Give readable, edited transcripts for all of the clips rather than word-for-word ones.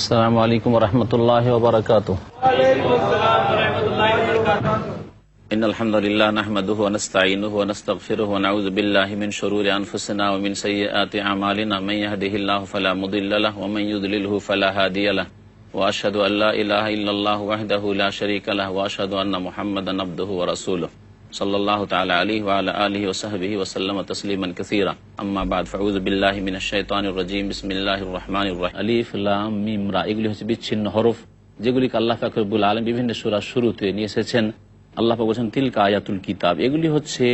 আসসালামু আলাইকুম ওয়া রাহমাতুল্লাহি ওয়া বারাকাতুহু। ইন্নাল হামদালিল্লাহ নাহমাদুহু ওয়া নাস্তাঈনুহু ওয়া নাস্তাগফিরুহু ওয়া নাউযু বিল্লাহি মিন শুরুরি আনফুসিনা ওয়া মিন সাইয়্যাতি আমালিনা মান ইয়াহদিহিল্লাহু ফালা মুদিল্লা লাহু ওয়া মান ইউদ্লিলহু ফালা হাদিয়া লাহু ওয়া আশহাদু আল্লা ইলাহা ইল্লাল্লাহু ওয়াহদাহু লা শারীকা লাহু ওয়া আশহাদু আন্না মুহাম্মাদান আবদুহু ওয়া রাসূলুহু সাল্লাল্লাহু তাআলা আলাইহি ওয়া আলা আলিহি ওয়া সাহবিহি ওয়া সাল্লামা তাসলিমান কাসীরা। আম্মা বা'দ, ফাউযু বিল্লাহি মিনাশ শাইতানির রাজীম। বিসমিল্লাহির রহমানির রহিম। আলিফ লাম মিম রা, এগুলি হচ্ছে বিচ্ছিন্ন হরফ, যেগুলিকে আল্লাহ পাক রব্বুল আলামিন বিভিন্ন সূরার শুরুতে নিয়ে এসেছেন। আল্লাহ পাক বলেছেন তিলকা আয়াতুল কিতাব, এগুলি হচ্ছে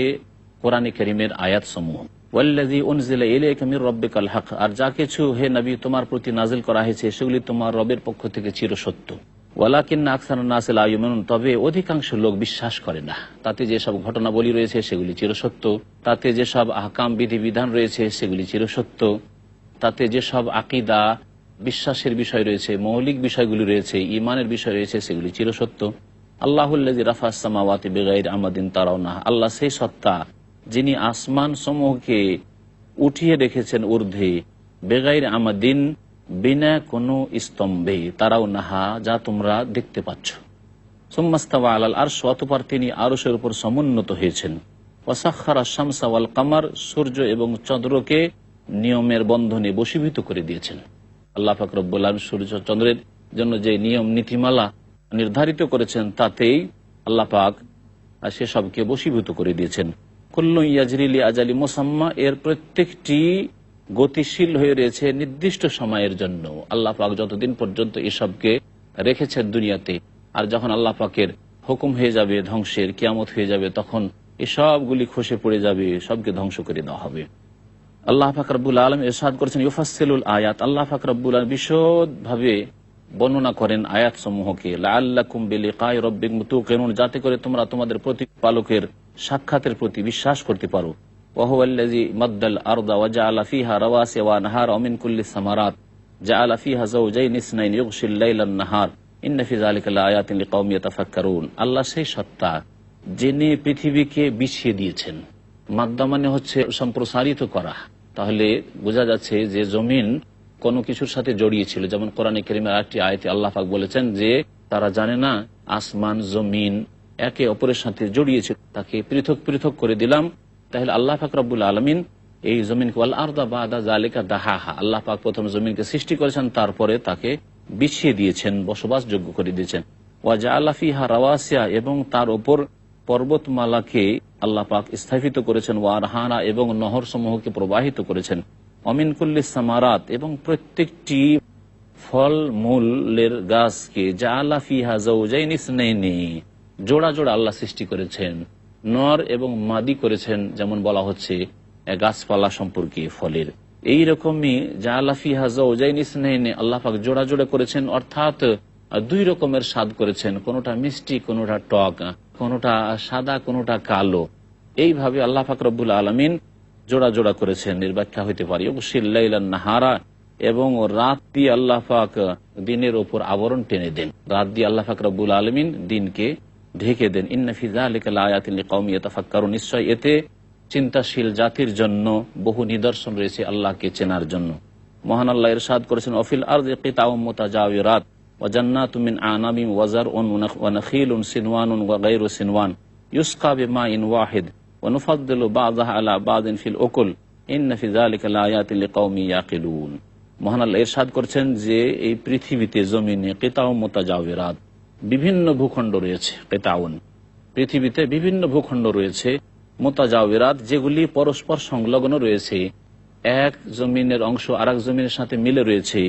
কোরআনে কারীমের আয়াতসমূহ। ওয়াল্লাযী উনজিলা ইলাইকা মির রাব্বিকাল হক, আর যা কিছু হে নবী তোমার প্রতি নাজিল করা হয়েছে সেগুলি তোমার রবের পক্ষ থেকে চিরসত্য। ওয়ালাকিন্না আকসারান নাসি লা ইউমিনুন, তবে অধিকাংশ লোক বিশ্বাস করে না। তাতে যেসব ঘটনাবলী রয়েছে সেগুলি চিরসত্য, তাতে যেসব আহকাম বিধিবিধান রয়েছে সেগুলি চিরসত্য, তাতে যেসব আকীদা বিশ্বাসের বিষয় রয়েছে, মৌলিক বিষয়গুলি রয়েছে, ঈমানের বিষয় রয়েছে, সেগুলি চিরসত্য। আল্লাহুল্লাযী রাফা'আস সামাওয়াতি বিগাইরি আমাদিন তারাউনাহা, আল্লাহ সেই সত্তা যিনি আসমান সমূহকে উঠিয়ে রেখেছেন ঊর্ধ্বে, বেগাইর আমাদিন, বিনা কোনো স্তম্ভে, তারাও নাহা, যা তোমরা দেখতে পাচ্ছ। সুম্মাস্তাওয়া আলাল আরশ, অতঃপর তিনি আরশের উপর সমুন্নত হয়েছেন। ওয়াসাখখারা শামসা ওয়াল কামার, সূর্য এবং চন্দ্রকে নিয়মের বন্ধনে বশীভূত করে দিয়েছেন। আল্লাহ পাক রব্বুল আলামিন সূর্য চন্দ্রের জন্য যে নিয়ম নীতিমালা নির্ধারিত করেছেন তাতেই আল্লাহ পাক সেসবকে বশীভূত করে দিয়েছেন। কুল্লু ইয়াজরি লি আজালি মুসাম্মা, এর প্রত্যেকটি গতিশীল হয়ে রয়েছে নির্দিষ্ট সময়ের জন্য। আল্লাহ পাক যতদিন পর্যন্ত এসবকে রেখেছেন দুনিয়াতে, আর যখন আল্লাহ পাকের হুকুম হয়ে যাবে ধ্বংসের, কিয়ামত হয়ে যাবে, তখন এসবগুলি খসে পড়ে যাবে, সবকে ধ্বংস করে দেওয়া হবে। আল্লাহ পাক রব্বুল আলামিন ইরশাদ করেছেন ইউফাসসিলুল আয়াত, আল্লাহ পাক রব্বুল আলামিন বিশদভাবে বর্ণনা করেন আয়াত সমূহকে। লাআল্লাকুম বিলিকাই রাব্বিকুম তুকিনুন, যাতে করে তোমরা তোমাদের প্রতিপালকের সাক্ষাতের প্রতি বিশ্বাস করতে পারো। ওয়া হুয়াল্লাযী মাদ্দাল আরদা ওয়া জাআলা ফীহা রাওয়াসিয়া ওয়া আনহারা ওয়া মিন কুল্লিস সামারাত জাআলা ফীহা যাওজাইনি ইসনাইন ইউগশিল লাইলান নাহার ইন্না ফী যালিকা লাআয়াতিন লিকাওমিন ইয়াতাফাক্কারুন। আল্লাহ সেই সত্তা যিনি পৃথিবীকে বিছিয়ে দিয়েছেন। মাদ্দা মানে হচ্ছে সম্প্রসারিত করা, তাহলে বোঝা যাচ্ছে যে জমিন কোনো কিছুর সাথে জড়িয়ে ছিল। যেমন কোরআনে কারীমের আরেকটি আয়াতে আল্লাহ পাক বলেছেন যে তারা জানে না আসমান জমিন একে অপরের সাথে জড়িয়েছে, তাকে পৃথক পৃথক করে দিলাম। তাহলে আল্লাহ পাক রব্বুল আলামিন এই জমিনকে ওয়াল আরদা বাদা যালিকা দাহাহা, আল্লাহ পাক প্রথম জমিনকে সৃষ্টি করেছেন, তারপরে তাকে বিছিয়ে দিয়েছেন, বসবাসযোগ্য করে দিয়েছেন। ওয়া জাআলা ফীহা রাওয়াসিয়া, এবং তার উপর পর্বতমালাকে আল্লাহ পাক স্থাপিত করেছেন। ওয়া আনহারা, এবং নহর সমূহকে প্রবাহিত করেছেন। অমিন কুল্লিস সামারাত, এবং প্রত্যেকটি ফল মূলের গাছকে জাআলা ফীহা যাওজাইনি ইসনাইনি, জোড়া জোড়া আল্লাহ সৃষ্টি করেছেন, নর এবং মাদি করেছেন। যেমন বলা হচ্ছে গাছপালা সম্পর্কে ফলের, এইরকমই জাআলা ফীহা যাওজাইনি ইসনাইনি, আল্লাহ পাক জোড়া জোড়া করেছেন, অর্থাৎ দুই রকমের স্বাদ করেছেন, কোনোটা মিষ্টি, কোনোটা টক, কোনোটা সাদা, কোনোটা কালো। এইভাবে আল্লাহ পাক রব্বুল আলামিন জোড়া জোড়া করেছেন। এর ব্যাখ্যা হইতে পারে ইউগশিল লাইলান নাহারা, এবং রাত দিয়ে আল্লাহ পাক দিনের ওপর আবরণ টেনে দেন, রাত দিয়ে আল্লাহ পাক রব্বুল আলামিন দিনকে ঢেকে দেন। ইন্না ফী যালিকা লাআয়াতিন লিকাওমিন ইয়াতাফাক্কারুন, নিশ্চয় এতে চিন্তাশীল জাতির জন্য বহু নিদর্শন রয়েছে আল্লাহকে চেনার জন্য। মহান আল্লাহ ইরশাদ করেছেন ওয়াফিল আরদি কিতাউম মুতাজাওয়িরাত ওয়া জান্নাতুম মিন আনাবিন ওয়া যারউন ওয়া নাখীলুন সিনওয়ানুন ওয়া গায়রু সিনওয়ান ইউসকা বিমাইন ওয়াহিদ ওয়া নুফাদ্দিলু বা'দাহা আলা বা'দিন ফিল উকুল ইন্না ফী যালিকা লাআয়াতিন লিকাওমিন ইয়াকিলুন। মহান আল্লাহ ইরশাদ করেছেন যে এই পৃথিবীতে জমিনে কিতাউম মুতাজাওয়িরাত, বিভিন্ন ভূখণ্ড রয়েছে। কিতাউন, পৃথিবীতে বিভিন্ন ভূখণ্ড রয়েছে। মুতাজাওয়িরাত, যেগুলি পরস্পর সংলগ্ন রয়েছে, এক জমিনের অংশ আরেক জমিনের সাথে মিলে রয়েছে,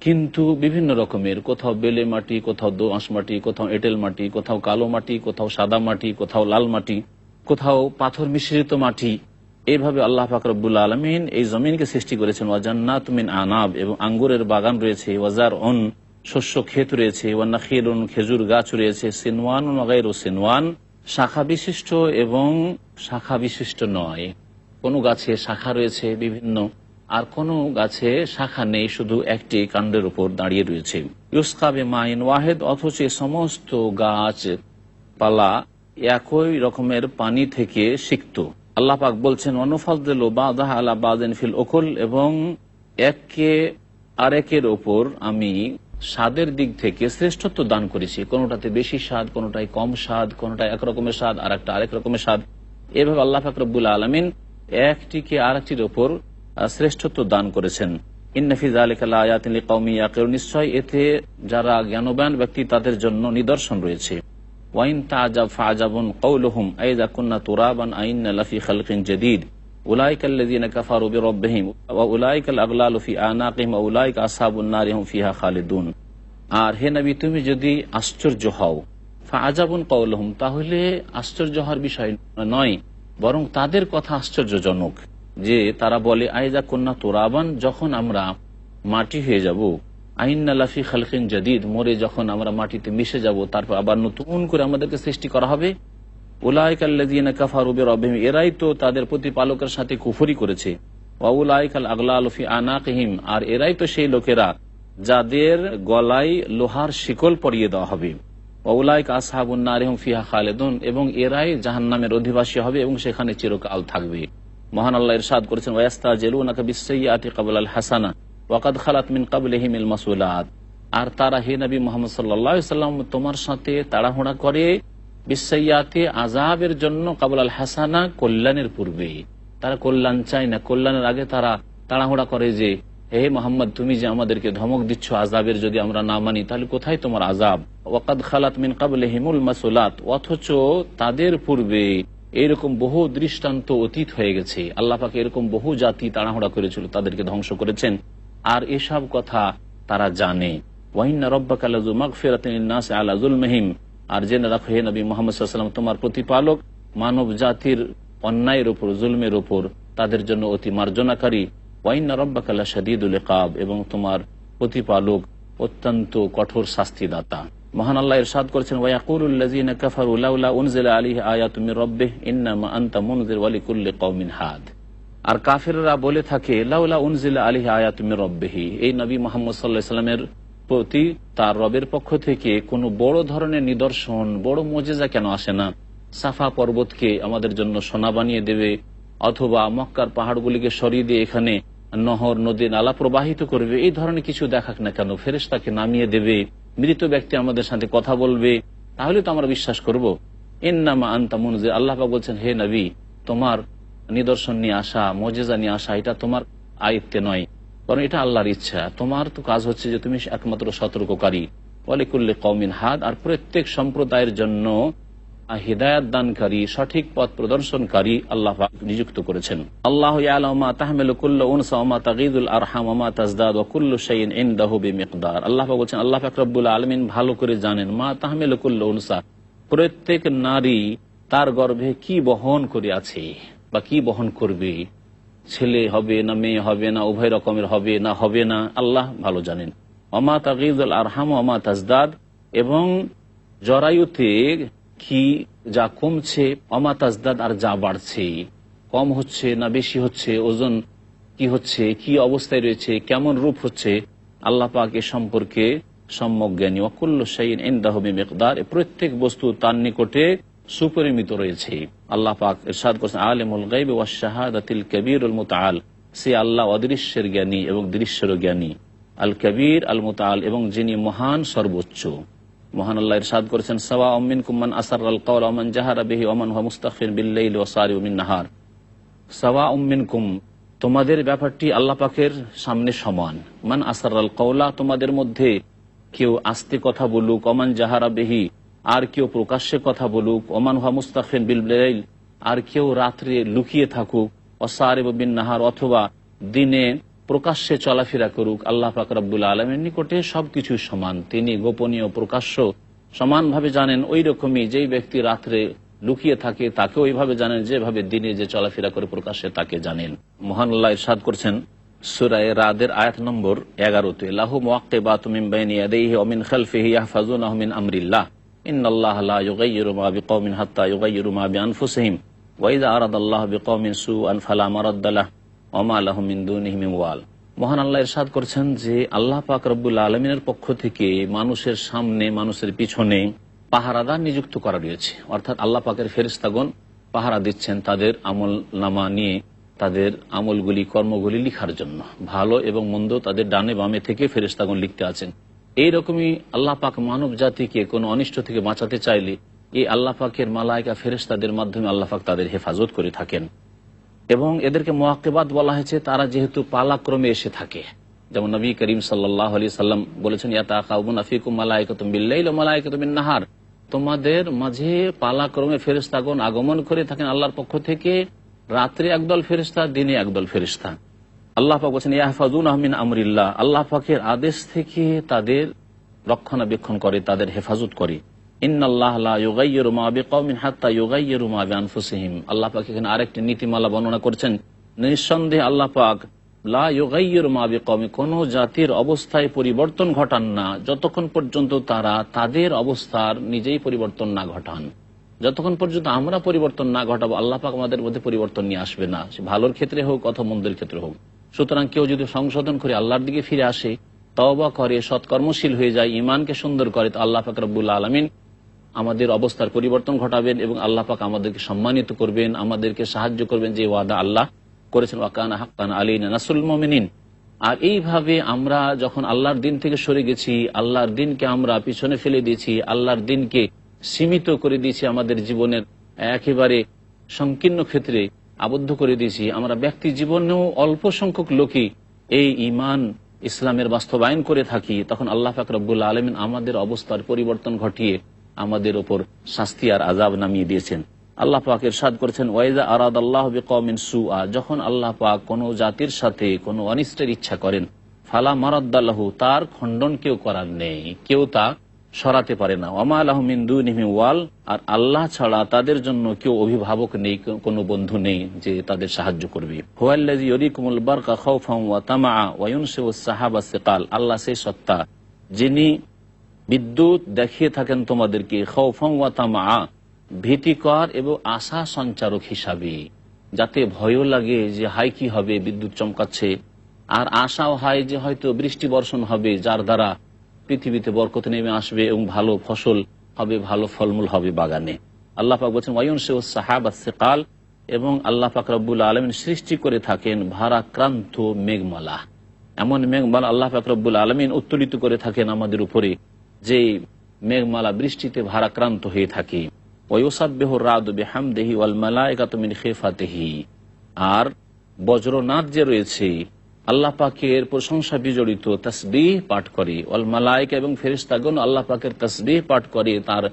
কিন্তু বিভিন্ন রকমের, কোথাও বেলে মাটি, কোথাও দোআঁশ মাটি, কোথাও এঁটেল মাটি, কোথাও কালো মাটি, কোথাও সাদা মাটি, কোথাও লাল মাটি, কোথাও পাথর মিশ্রিত মাটি। এইভাবে আল্লাহ পাক রব্বুল আলামিন এই জমিনকে সৃষ্টি করেছেন। ওয়া জান্নাতুম মিন আনাব, এবং আঙ্গুরের বাগান রয়েছে। ওয়া যারউন, শস্য ক্ষেত রয়েছে। ওয়া নাখীলুন, খেজুর গাছ রয়েছে। সিনওয়ানুন ওয়া গায়রু সিনওয়ান, শাখা বিশিষ্ট এবং শাখা বিশিষ্ট নয়। কোনো গাছে শাখা রয়েছে বিভিন্ন, আর কোনো গাছে শাখা নেই, শুধু একটি কাণ্ডের উপর দাঁড়িয়ে রয়েছে। ইউসকা বিমাইন ওয়াহিদ, অথচ সমস্ত গাছ পালা একই রকমের পানি থেকে সিক্ত। আল্লাহ পাক বলছেন অনুফাদ্দিলু বা'দাহা আলা বা'দিন ফিল উকুল, এবং এককে আরেকের ওপর আমি স্বাদের দিক থেকে শ্রেষ্ঠত্ব দান করেছি, কোনোটাতে বেশি স্বাদ, কোনোটাই কম স্বাদ, কোনোটা একরকমের স্বাদ আর একটা আরেক রকমের স্বাদ। এভাবে আল্লাহ পাক রব্বুল আলামিন একটিকে আরেকটির ওপর শ্রেষ্ঠত্ব দান করেছেন। ইন্না ফি যালিকা লাআয়াতিন লিকাওমিন ইয়াকিলুন, নিশ্চয় এতে যারা জ্ঞানবান ব্যক্তি তাদের জন্য নিদর্শন রয়েছে। ওয়াইন তাআজাব ফাআজাবুন কাওলুহুম আইযা কুন্না তুরাবান আইন্না লাফি খালকিন জাদীদ উলাইকাল্লাযীনা কাফারু বিরাব্বিহিম ওয়া উলাইকাল আগলালু ফি আনাকিহিম ওয়া উলাইকা আসহাবুন নারি হুম ফিহা খালিদুন। আর হে নবী, তুমি যদি আশ্চর্য হও, ফাআজাবুন কাওলুহুম, তাহলে আশ্চর্য হওয়ার বিষয় নয়, বরং তাদের কথা আশ্চর্যজনক, যে তারা বলে আইযা কুন্না তুরাবান, যখন আমরা মাটি হয়ে যাব, আইন্না লাফি খালকিন জাদীদ, মরে যখন আমরা মাটিতে মিশে যাব, তারপর আবার নতুন করে আমাদেরকে সৃষ্টি করা হবে। উলাইকাল্লাযীনা কাফারু বিরাব্বিহিম, এরাই তো তাদের প্রতিপালকের সাথে কুফরি করেছে। ওয়া উলাইকাল আগলালু ফি আনাকিহিম, আর এরাই তো সেই লোকেরা যাদের গলায় লোহার শিকল পরিয়ে দেওয়া হবে। ওয়া উলাইকা আসহাবুন নারি হুম ফিহা খালিদুন, এবং এরাই জাহান্নামের অধিবাসী হবে এবং সেখানে চিরকাল থাকবে। মহান আল্লাহ ইরশাদ করেছেন, ওয়াস্তাজিলুনাকা বিসসাইয়্যাতি ক্বাবলাল হাসানা ওয়া কাদ খালাত মিন ক্বাবলিহিমিল মাসুলাত, আর তারা হে নবী মুহাম্মদ সাল্লাল্লাহু আলাইহি ওয়াসাল্লাম তোমার সাথে তাড়াহুড়া করে বিসসাইয়্যাতি আযাবের জন্য, ক্বাবলাল হাসানা কল্যাণের পূর্বে। তারা কল্যাণ চায় না, কল্যাণের আগে তারা তাড়াহুড়া করে যে হে মোহাম্মদ, তুমি যে আমাদেরকে ধমক দিচ্ছ আযাবের, যদি আমরা না মানি তাহলে কোথায় তোমার আযাব। ওয়া কাদ খালাত মিন ক্বাবলিহিমুল মাসুলাত, অথচ তাদের পূর্বে এরকম বহু দৃষ্টান্ত অতীত হয়ে গেছে। আল্লাহ পাক এরকম বহু জাতি তাড়াহুড়া করেছিল, তাদেরকে ধ্বংস করেছেন, আর এসব কথা তারা জানে। ওয়াইন্না রাব্বাকা লাযু মাগফিরাতিন লিন-নাসি আলা যুলমিহিম, আর জেনে রাখো হে নবী মুহাম্মদ সাল্লাল্লাহু আলাইহি ওয়াসাল্লাম, তোমার প্রতিপালক মানব জাতির অন্যায়ের উপর, জুলমের উপর তাদের জন্য অতি মার্জনাকারী। ওয়াইন্না রাব্বাকা লাশাদীদুল ইকাব, এবং তোমার প্রতিপালক অত্যন্ত কঠোর শাস্তিদাতা। মহান আল্লাহ ইরশাদ করেছেন, ওয়া ইয়াকুলুল্লাযীনা কাফারু লাউলা উনজিলা আলাইহি আয়াতুম মির রাব্বিহি ইন্নামা আনতা মুনজির ওয়া লিকুল্লি কওমিন হাদ। আর কাফেররা বলে থাকে লাউলা উনজিলা আলাইহি আয়াতুম মির রাব্বিহি, এই নবী মুহাম্মদ সাল্লাল্লাহু আলাইহি ওয়াসাল্লামের প্রতি তার রবের পক্ষ থেকে কোনো বড় ধরনের নিদর্শন, বড় মুজিজা কেন আসে না? সাফা পর্বতকে আমাদের জন্য সোনা বানিয়ে দেবে, অথবা মক্কার পাহাড়গুলিকে সরিয়ে দিয়ে এখানে নহর, নদী, নালা প্রবাহিত করবে, এই ধরনের কিছু দেখাক না কেন? ফেরেশতাকে নামিয়ে দেবে, মৃত ব্যক্তি আমাদের সাথে কথা বলবে, তাহলে তো আমরা বিশ্বাস করব। ইন্নামা আনতা মুনজির, আল্লাহ পাক বলছেন, হে নবী, তোমার নিদর্শন নিয়ে আসা, মুজিজা নিয়ে আসা, এটা তোমার আয়ত্তে নয়, কারণ এটা আল্লাহর ইচ্ছা। তোমার তো কাজ হচ্ছে যে তুমি একমাত্র সতর্ককারী, ওয়ালিকুল্লি কওমিন হাদ, আর প্রত্যেক সম্প্রদায়ের জন্য হিদায়াত দানকারী, সঠিক পথ প্রদর্শনকারী আল্লাহ পাক নিযুক্ত করেছেন। আল্লাহু ইয়ালামু মা তাহমিলু কুল্লু উনসা ওয়া মা তাগীদুল আরহাম ওয়া মা তাজদাদ ওয়া কুল্লু শাইইন ইনদাহু বিমিকদার। আল্লাহ পাক বলেন, আল্লাহ পাক রব্বুল আলামিন ভালো করে জানেন, মা তাহমিলু কুল্লু উনসা, প্রত্যেক নারী তার গর্ভে কি বহন করে আছে বা কি বহন করবে, ছেলে হবে না মেয়ে হবে না উভয় রকমের হবে না হবে না, আল্লাহ ভালো জানেন। ওয়া মা তাগীদুল আরহাম ওয়া মা তাজদাদ, এবং জরায়ুতে কি যা কমছে, ওয়া তাজদাদ, আর যা বাড়ছে, কম হচ্ছে না বেশি হচ্ছে, ওজন কি হচ্ছে, কি অবস্থায় রয়েছে, কেমন রূপ হচ্ছে, আল্লাহ পাক এ সম্পর্কে সম্যক জ্ঞানী। ওয়া কুল্লু শাইইন ইনদাহু বিমিকদার, প্রত্যেক বস্তু তার নিকটে সুপরিমিত রয়েছে। আল্লাহ পাক ইরশাদ করেছেন, আলিমুল গায়বি ওয়াশ শাহাদাতিল কবীরুল মুতাআল, সে আল্লাহ অদৃশ্যের জ্ঞানী এবং দৃশ্যের জ্ঞানী, আল কবীর আল মুতাআল, এবং যিনি মহান সর্বোচ্চ। মহান আল্লাহ ইরশাদ করেছেন, সাওয়াউম মিনকুম মান আসাররাল কওলা ওয়া মান জাহারা বিহি ওয়া মান হুয়া মুস্তাখফিন বিল লাইলি ওয়া সারিউম বিন নাহার। সাওয়াউম মিনকুম, তোমাদের ব্যাপারটি আল্লাহ পাকের সামনে সমান। মান আসাররাল কওলা, তোমাদের মধ্যে কেউ আস্তে কথা বলুক, ওয়া মান জাহারা বিহি, আর কেউ প্রকাশ্যে কথা বলুক, ওয়া মান হুয়া মুস্তাখফিন বিল লাইল, আর কেউ রাত্রে লুকিয়ে থাকুক, ওয়া সারিউম বিন নাহার, অথবা দিনে প্রকাশ্যে চলাফেরা করুক। আল্লাহ পাক রব্বুল আলামিনের নিকটে সবকিছু সমান, তিনি গোপনীয় প্রকাশ্য সমানভাবে জানেন। ওই রকমই যেই ব্যক্তি রাত্রে লুকিয়ে থাকে তাকে ওইভাবে জানেন, যেভাবে দিনে যে চলাফেরা করে প্রকাশ্যে তাকে জানেন। মহান আল্লাহ ইরশাদ করছেন সূরা রাদের আয়াত নম্বর 11-তে, লাহু মুআক্কিবাতুম মিন বাইনি ইয়াদাইহি ওয়া মিন খালফিহি ইয়াহফাজুনাহু মিন আমরিল্লাহ ইন্নাল্লাহা লা ইউগাইয়িরু মা বিকওমিন হাত্তা ইউগাইয়িরু মা বিআনফুসিহিম ওয়া ইযা আরাদাল্লাহু বিকওমিন সুআন ফালা মারাদ্দা লাহু ওয়া মা লাহুম মিন দুনিহি মিন ওয়াল। মহান আল্লাহ ইরশাদ করছেন যে আল্লাহ পাক রব্বুল আলামিনের পক্ষ থেকে মানুষের সামনে, মানুষের পিছনে পাহারাদার নিযুক্ত করা রয়েছে, অর্থাৎ আল্লাহ পাকের ফেরেশতাগণ পাহারা দিচ্ছেন তাদের আমল নামা নিয়ে, তাদের আমলগুলি, কর্মগুলি লিখার জন্য। ভালো এবং মন্দ তাদের ডানে বামে থেকে ফেরেশতাগণ লিখতে আছেন। এইরকমই আল্লাহ পাক মানব জাতিকে কোনো অনিষ্ট থেকে বাঁচাতে চাইলে এই আল্লাহ পাকের মালায়েকা ফেরেশতাদের মাধ্যমে আল্লাহ পাক তাদের হেফাজত করে থাকেন। এবং এদেরকে মুআক্কিবাত বলা হয়েছে, তারা যেহেতু পালাক্রমে এসে থাকে। যেমন নবী করিম সাল্লাল্লাহু আলাইহি সাল্লাম বলেছেন, ইয়াতাকাউনা ফিকুম মালায়েকাতুম বিল-লাইল ওয়া মালায়েকাতুম বিন-নাহার, তোমাদের মাঝে পালাক্রমে ফেরেশতাগণ আগমন করে থাকেন আল্লাহর পক্ষ থেকে, রাত্রে একদল ফেরেশতা, দিনে একদল ফেরেশতা। আল্লাহ পাক বলেছেন, ইয়াহফাজুনা মিন আমরিল্লাহ, আল্লাহ পাকের আদেশ থেকে তাদের রক্ষণাবেক্ষণ করে, তাদের হেফাজত করে। ইন্নাল্লাহ লা ইউগাইয়িরু মা বিকওমিন হাত্তা ইউগাইয়িরু মা বিআনফুসিহিম, আল্লাহ পাক এখানে আরেকটি নীতিমালা বর্ণনা করেছেন। নিঃসন্দেহে আল্লাহ পাক লা ইউগাইয়িরু মা বিকওমিন, কোন জাতির অবস্থায় পরিবর্তন ঘটান না যতক্ষণ পর্যন্ত তারা তাদের অবস্থার নিজেই পরিবর্তন না ঘটান। যতক্ষণ পর্যন্ত আমরা পরিবর্তন না ঘটাবো, আল্লাহ পাক আমাদের মধ্যে পরিবর্তন নিয়ে আসবে না, সে ভালোর ক্ষেত্রে হোক অথবা মন্দের ক্ষেত্রে হোক। সুতরাং কেউ যদি সংশোধন করে আল্লাহর দিকে ফিরে আসে, তওবা করে, সৎকর্মশীল হয়ে যায়, ইমানকে সুন্দর করে, তো আল্লাহ পাক রব্বুল আলামিন আমাদের অবস্থার পরিবর্তন ঘটাবেন এবং আল্লাহ পাক আমাদেরকে সম্মানিত করবেন, আমাদেরকে সাহায্য করবেন, যে ওয়াদা আল্লাহ করেছেন, ওয়া কানা হাক্কান আলাইনা নাসরুল মুমিনিন। আর এইভাবে আমরা যখন আল্লাহর দিন থেকে সরে গেছি, আল্লাহর দিনকে আমরা পিছনে ফেলে দিয়েছি, আল্লাহর দিনকে সীমিত করে দিয়েছি, আমাদের জীবনের একেবারে সংকীর্ণ ক্ষেত্রে আবদ্ধ করে দিয়েছি, আমরা ব্যক্তি জীবনেও অল্প সংখ্যক লোকই এই ঈমান ইসলামের বাস্তবায়ন করে থাকি, তখন আল্লাহ পাক রব্বুল আলামিন আমাদের অবস্থার পরিবর্তন ঘটিয়ে আমাদের ওপর শাস্তি আর আযাব নামিয়ে দিয়েছেন। আল্লাহ পাক ইরশাদ করেছেন, ওয়াইজা আরাদাল্লাহু বিকওমিন সুআ, যখন আল্লাহ পাক কোনো জাতির সাথে কোনো অনিষ্টের ইচ্ছা করেন, ফালা মারাদ্দা লাহু, তার খণ্ডন কেউ করার নেই, কেউ তা সরাতে পারে না। ওমা লাহুম মিন দুনিহি ওয়াল, আর আল্লাহ ছাড়া তাদের জন্য কেউ অভিভাবক নেই, কোনো বন্ধু নেই যে তাদের সাহায্য করবে। হুয়াল্লাযী ইউরিকুমুল বারকা খাউফান ওয়া তামাআ ওয়া ইউনশিউস সাহাবা সিকাল, আল্লাহ সেই সত্তা যিনি বিদ্যুৎ দেখিয়ে থাকেন তোমাদেরকে, খাউফান ওয়া তামাআ, ভীতিকর এবং আশা সঞ্চারক হিসাবে, যাতে ভয়ও লাগে যে হাই কি হবে, বিদ্যুৎ চমকাচ্ছে, আর আশাও হয় যে হয়তো বৃষ্টি বর্ষণ হবে, যার দ্বারা পৃথিবীতে বরকত নেমে আসবে এবং ভালো ফসল হবে, ভালো ফলমূল হবে বাগানে। আল্লাহ পাক বলছেন, ওয়ায়ুনশিউস সাহাবা সিকাল, এবং আল্লাহ পাক রব্বুল আলামিন সৃষ্টি করে থাকেন ভারাক্রান্ত মেঘমালা, এমন মেঘমালা আল্লাহ পাক রব্বুল আলামিন উত্তোলিত করে থাকেন আমাদের উপরে, যে মেঘমালা বৃষ্টিতে ভারাক্রান্ত হয়ে থাকে। ওয়ায়ুসাব্বিহু রাদু বিহামদিহি ওয়াল মালায়েকাতু মিন খিফাতিহি, আর বজ্রনাদ যে রয়েছে আল্লাহ পাকের প্রশংসা বিজড়িত তাসবিহ পাঠ করে, ওয়াল মালায়েকা, এবং ফেরেশতাগণ আল্লাহ পাকের তাসবিহ পাঠ করে, তার